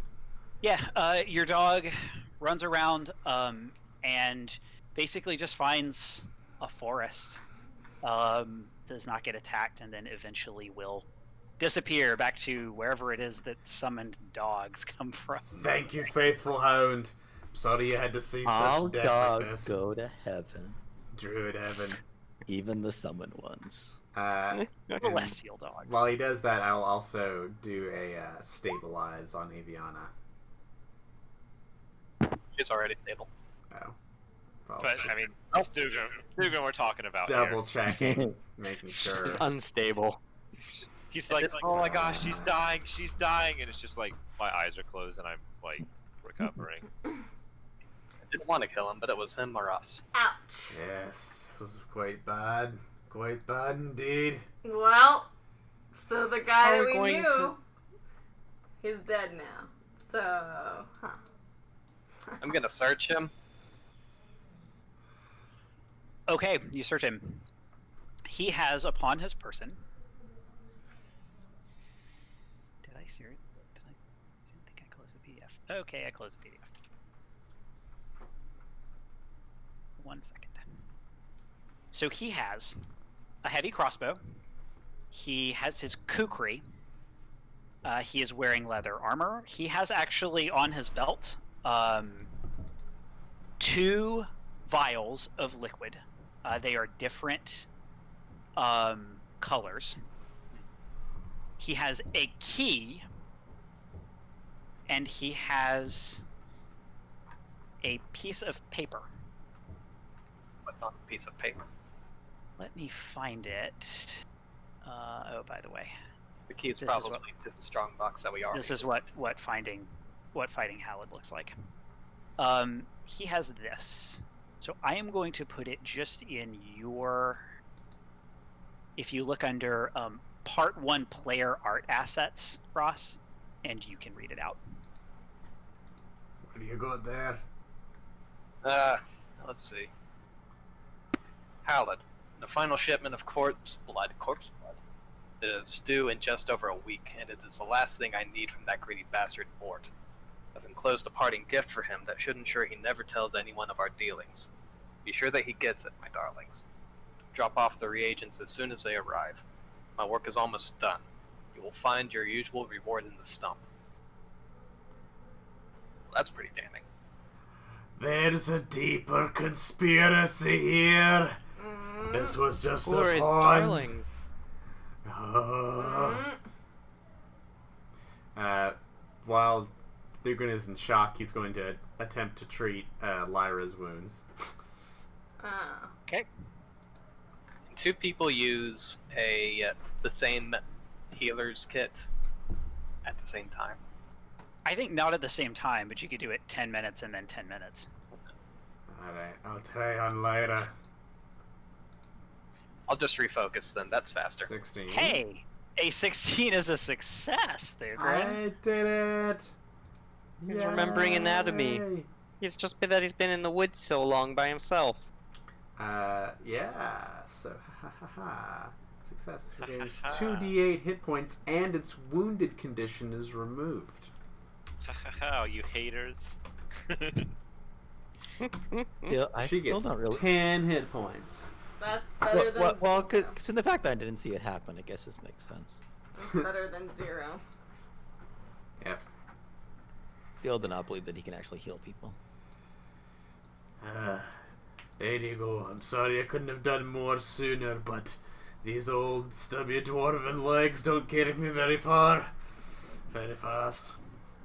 Yeah, your dog runs around and basically just finds a forest. Does not get attacked, and then eventually will disappear back to wherever it is that summoned dogs come from. Thank you, faithful hound. I'm sorry you had to see All such death like dogs this. go to heaven, Druid heaven. even the summoned ones. And Celestial dogs. while he does that, I'll also do a stabilize on Aviana. She's already stable. Oh. But I mean, it's Dugan we're talking about Double checking, making sure. It's unstable. here. He's like, oh my gosh, she's dying, and it's just like my eyes are closed and I'm like recovering. I didn't want to kill him, but it was him or us. Ouch. Yes, this was quite bad. Quite bad indeed. Well, so the guy Are that we we going knew to- is dead now. So, I'm gonna search him. Okay, you search him. He has upon his person. Did I see it? I didn't think I closed the PDF. Okay, I closed the PDF. 1 second. So he has a heavy crossbow. He has his kukri. He is wearing leather armor. He has actually on his belt 2 vials of liquid. They are different colors. He has a key, and he has a piece of paper. What's on the piece of paper? Let me find it. Oh, by the way, The key is This is probably what- to the strong box that we are. this is what fighting Halid looks like. He has this. So I am going to put it just in your. If you look under Part 1 Player Art Assets, Ross, and you can read it out. What do you got there? Let's see. Halid, the final shipment of corpse blood is due in just over a week, and it is the last thing I need from that greedy bastard Bort. I've enclosed a parting gift for him that should ensure he never tells anyone of our dealings. Be sure that he gets it, my darlings. Drop off the reagents as soon as they arrive. My work is almost done. You will find your usual reward in the stump. That's pretty damning. There's a deeper conspiracy here. This was just Or a his pawn. darling. While Thugun is in shock, he's going to attempt to treat Lyra's wounds. Okay. Two people use the same healer's kit at the same time. I think not at the same time, but you could do it 10 minutes and then 10 minutes. Alright, I'll try on Lyra. I'll just refocus then. That's faster. 16. Hey, a 16 is a success, Thugun. I did it! He's remembering anatomy. Yay! He's just been that he's been in the woods so long by himself. Yeah, so Success gains 2d8 hit points and its wounded condition is removed. Oh, you haters. I She still gets don't really. 10 hit points. That's better than Well, because in the fact that I didn't see it happen, I guess this makes sense. that's better than 0. Yep. Still do not believe that he can actually heal people. There you go. I'm sorry I couldn't have done more sooner, but these old stubby dwarven legs don't carry me very far. Very fast.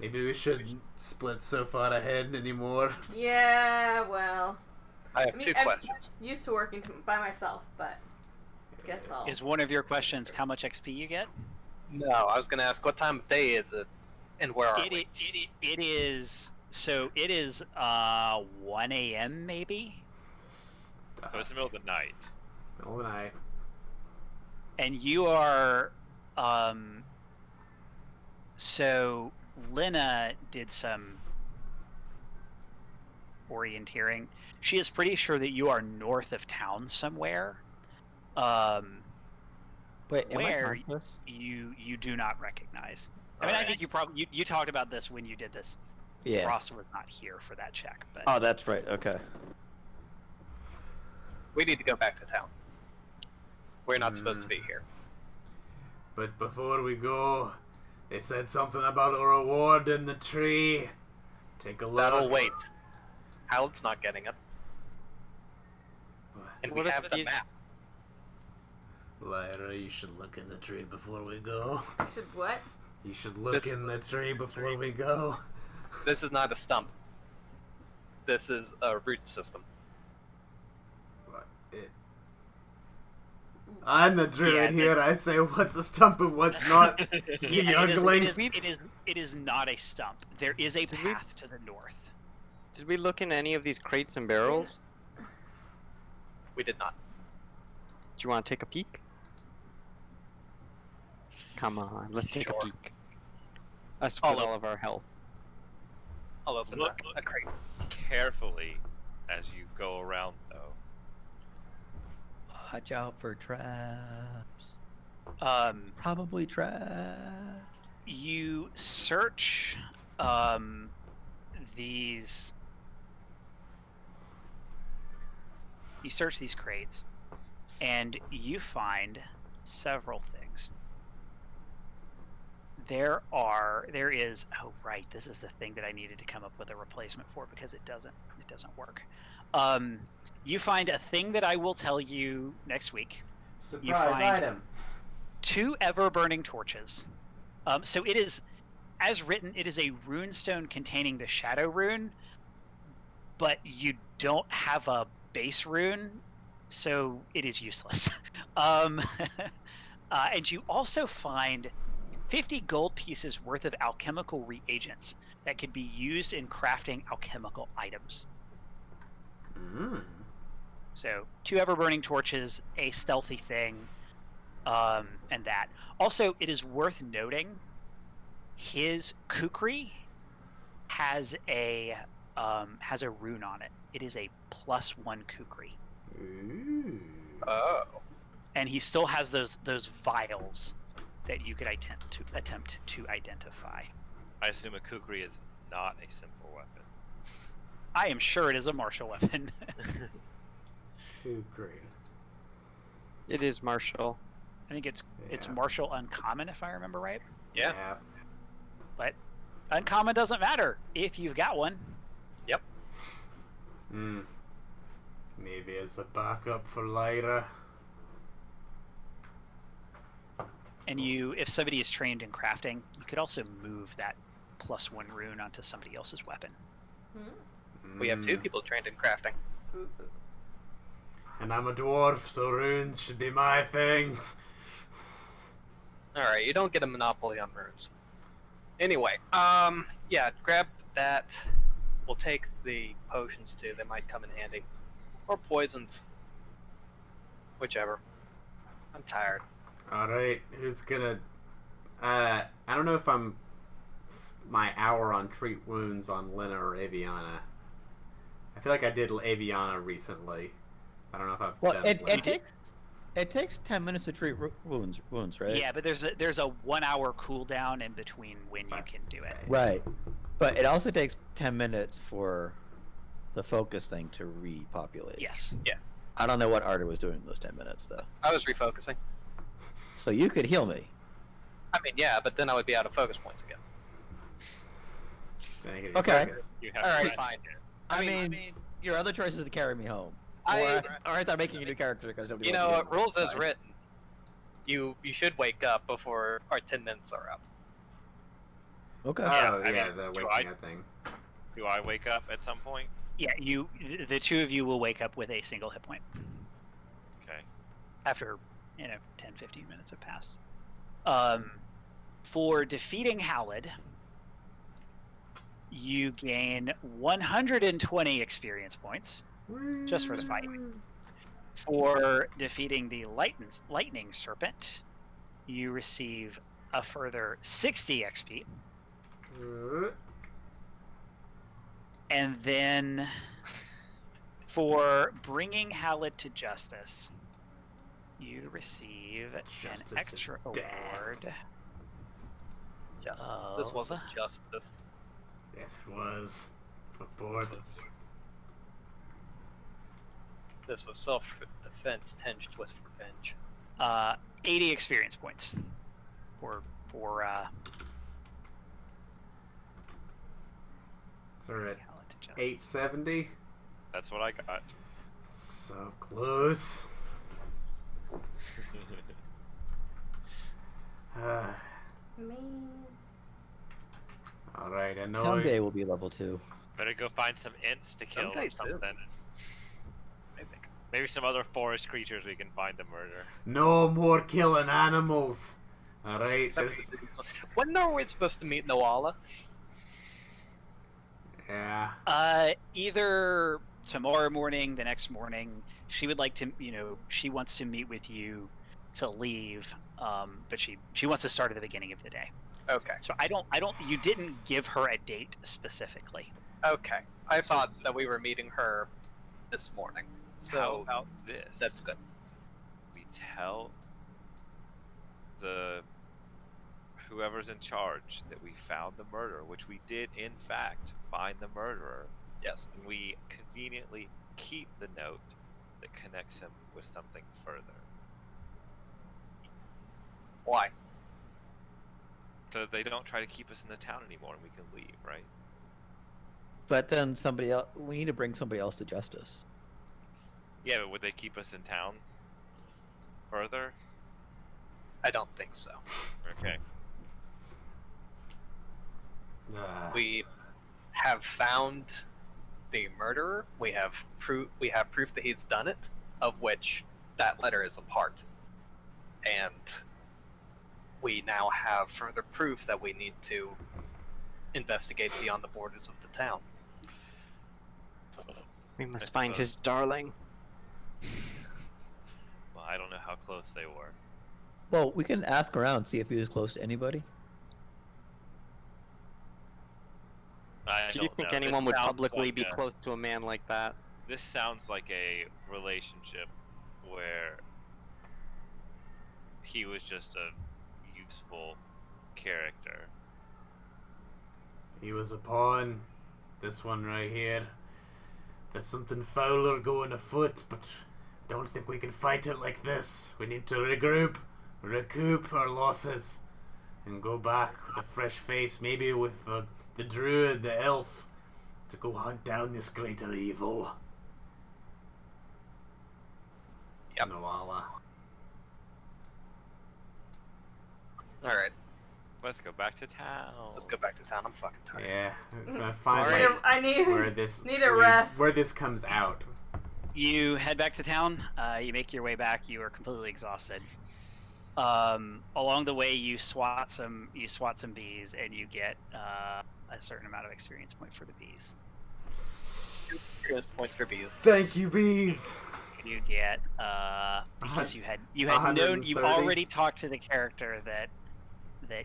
Maybe we shouldn't split so far ahead anymore. Yeah, well, I have I mean, two I'm questions. used to working by myself, but guess I'll. Is one of your questions how much XP you get? No, I was going to ask what time of day is it, and where are we? It is. So it is 1 a.m. maybe, So it's the middle of the night. Middle of the night. and you are. So Lena did some orienteering. She is pretty sure that you are north of town somewhere. Wait, am Where I conscious? you do not recognize. I mean, I think you probably you talked about this when you did this. Yeah. Ross was not here for that check, but Oh, that's right. Okay. We need to go back to town. We're not supposed to be here. But before we go, they said something about a reward in the tree. Take a look. That'll wait. Halid's not getting it. And What we if have the these- map. Lyra, you should look in the tree before we go. I should what? You should look This- in the tree before we go. This is not a stump. This is a root system. I'm the druid Yeah, here. I say what's a stump and what's not. You yeah, youngling. it is not a stump. There is a path to the north. Did we look in any of these crates and barrels? We did not. Do you want to take a peek? Come on, let's take Sure. a peek. Us with I'll all of our health. I'll open Look a crate. carefully as you go around, though. Watch out for traps. Probably traps. You search these. You search these crates, and you find several things. There is. Oh right, this is the thing that I needed to come up with a replacement for because it doesn't work. You find a thing that I will tell you next week. Surprise You find item. 2 ever-burning torches. So it is, as written, it is a runestone containing the shadow rune, but you don't have a base rune, so it is useless. And you also find 50 gold pieces worth of alchemical reagents that could be used in crafting alchemical items. Mm. So 2 ever-burning torches, a stealthy thing, and that. Also, it is worth noting his kukri has a rune on it. It is a +1 kukri, Ooh. Oh. and he still has those vials that you could attempt to identify. I assume a kukri is not a simple weapon. I am sure it is a martial weapon. Kukri. It is martial. I think it's Yeah. martial uncommon, if I remember right. Yeah. But uncommon doesn't matter if you've got one. Yep. Hmm. Maybe as a backup for Lyra. And if somebody is trained in crafting, you could also move that +1 rune onto somebody else's weapon. We have 2 people trained in crafting. And I'm a dwarf, so runes should be my thing. Alright, you don't get a monopoly on runes. Anyway, yeah, grab that. We'll take the potions too, they might come in handy. Or poisons. Whichever. I'm tired. Alright, who's gonna... I don't know if I'm... my hour on treat wounds on Lena or Aviana. I feel like I did Aviana recently. I don't know if I've Well, done it Lena. takes 10 minutes to treat wounds, right? Yeah, but there's a 1 hour cooldown in between when you can do it. Right. But it also takes 10 minutes for the focus thing to repopulate. Yes. I don't know what Arter was doing in those 10 minutes, though. I was refocusing. So you could heal me. I mean, yeah, but then I would be out of focus points again. Dang it, Okay. focus. You have Alright, to- fine. I mean, your other choice is to carry me home. I Or I thought making a new character because nobody You wants know, to do it. rules as Fine. written. You should wake up before our 10 minutes are up. Okay. Oh, I yeah, mean, the do waking up thing. Do I wake up at some point? Yeah, the 2 of you will wake up with a single hit point Okay. after 10-15 minutes have passed. For defeating Howlid, you gain 120 experience points just for the fight. For defeating the lightning serpent, you receive a further 60 XP. And then for bringing Howlid to justice, you receive Justice an extra and death. award. Justice. This wasn't justice. Yes, it was. For Bort. This was self-defense tinged with revenge. 80 experience points for So we're at Howlid to justice. 870. That's what I got. So close. Alright, I know. Someday we'll be level 2. Better go find some ints to kill Someday or soon. something. Maybe some other forest creatures we can find to murder. No more killing animals. Alright, there's. When are we supposed to meet Noala? Yeah. Either tomorrow morning, the next morning. She would like to, she wants to meet with you to leave, but she wants to start at the beginning of the day. Okay. So you didn't give her a date specifically. Okay. I thought that we were meeting her this morning. So How about this? that's good. We tell whoever's in charge that we found the murderer, which we did in fact find the murderer. Yes. And we conveniently keep the note that connects him with something further. Why? So they don't try to keep us in the town anymore, and we can leave, right? But then somebody else. We need to bring somebody else to justice. Yeah, but would they keep us in town further? I don't think so. Okay. We have found the murderer. We have proof. We have proof that he's done it, of which that letter is a part. And we now have further proof that we need to investigate beyond the borders of the town. We must find his darling. Well, I don't know how close they were. Well, we can ask around, see if he was close to anybody. Do you think anyone would publicly be close to a man like that? This sounds like a relationship where he was just a useful character. He was a pawn. This one right here. There's something fouler going afoot, but I don't think we can fight it like this. We need to regroup, recoup our losses, and go back with a fresh face, maybe with the druid, the elf, to go hunt down this greater evil. Yep. Noala. Alright, Let's go back to town. let's go back to town. I'm fucking tired. Yeah, I'm gonna find Alright. like, I need where this need a rest. where this comes out. You head back to town. You make your way back. You are completely exhausted. Along the way, you swat some bees, and you get a certain amount of experience point for the bees. Good points for bees. Thank you, bees. You get because you had known, you 130. already talked to the character that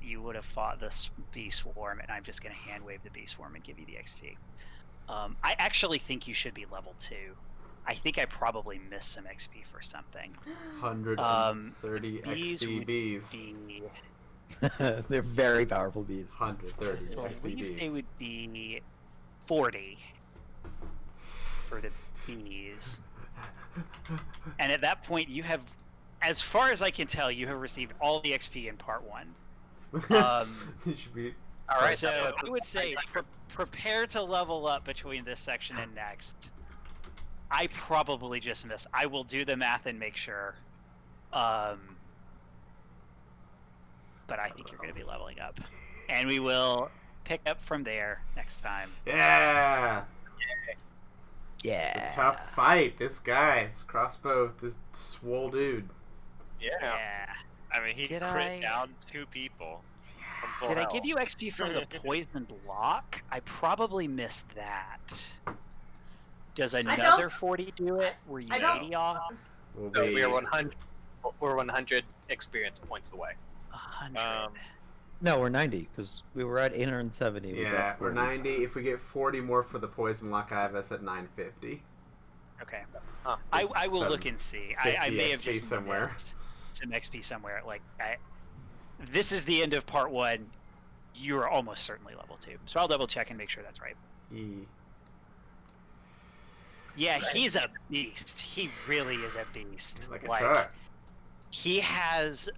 you would have fought this bee swarm, and I'm just going to hand wave the bee swarm and give you the XP. I actually think you should be level 2. I think I probably missed some XP for something. 130 Bees XP would bees. be, They're very powerful bees. 130 I XP believe they bees. would be 40 for the bees. And at that point, you have, as far as I can tell, you have received all the XP in part 1. You should be. Alright, So I would say prepare to level up between this section and next. I probably just missed. I will do the math and make sure. But I think you're going to be leveling up. And we will pick up from there next time. Yeah. Yeah. It's a tough fight. This guy, this crossbow, this swole dude. Yeah. I mean, he Did crit I- down 2 people. from full Did I health. give you XP from the poisoned lock? I probably missed that. Does another 40 do it? Were you I don't- 80 off? Will No, be- we are 100. We're 100 experience points away. 100. No, we're 90 because we were at 870. We Yeah, dropped we're 40. 90. If we get 40 more for the poison luck, I have us at 950. Okay. Huh. I There's will some look and see. I 50 may have XP just somewhere. missed some XP somewhere. Like, this is the end of part 1. You are almost certainly level 2. So I'll double check and make sure that's right. Yee. Yeah, he's a beast. He really is a beast. He's like a truck. He has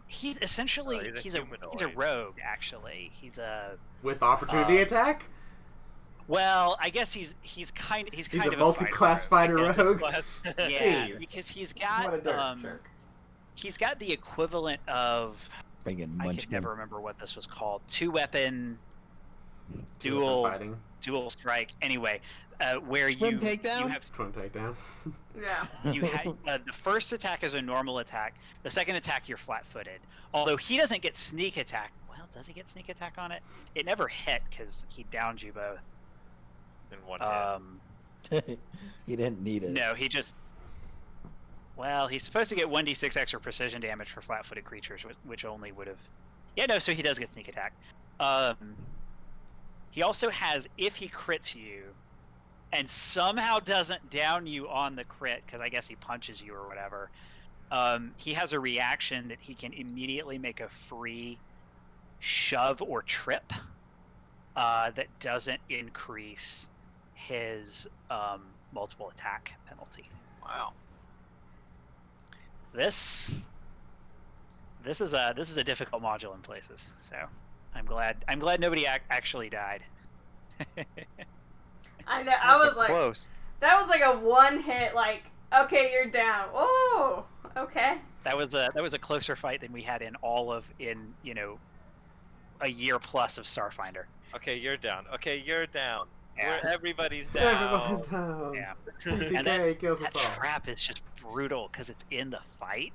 he's essentially Oh, he's a he's a humanoid. rogue actually. He's a With opportunity Uh, attack? well, I guess he's kind He's of a multi-class fighter because- rogue? Yeah, Jeez. because he's What got a dirt jerk. he's got the equivalent of Bring in I Munchkin. could never remember what this was called. 2-weapon Two-weapon dual fighting. dual strike. Anyway, where Twin you takedown? have Twin takedown. Yeah. you the first attack is a normal attack. The second attack you're flat-footed. Although he doesn't get sneak attack. Well, does he get sneak attack on it? It never hit because he downed you both. In one hit. He didn't need it. No, he just. Well, he's supposed to get 1d6 extra precision damage for flat-footed creatures, which only would have. Yeah, no, so he does get sneak attack. He also has, if he crits you, and somehow doesn't down you on the crit, because I guess he punches you or whatever, he has a reaction that he can immediately make a free shove or trip that doesn't increase his multiple attack penalty. Wow. This is a difficult module in places. So I'm glad nobody actually died. I know. I was like, close. that was like a one hit. Like, okay, you're down. Oh, okay. That was a closer fight than we had in a year plus of Starfinder. Okay, you're down. Okay, you're down. Yeah. Everybody's down. Everybody's down. Yeah. PK And that kills us all. trap is just brutal because it's in the fight.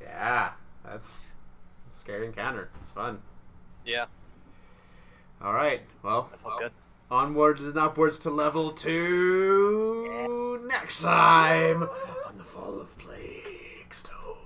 Yeah, that's a scary encounter. It's fun. Yeah, All right, well, that felt good. onwards and upwards to level 2 next time on the Fall of Plaguestone.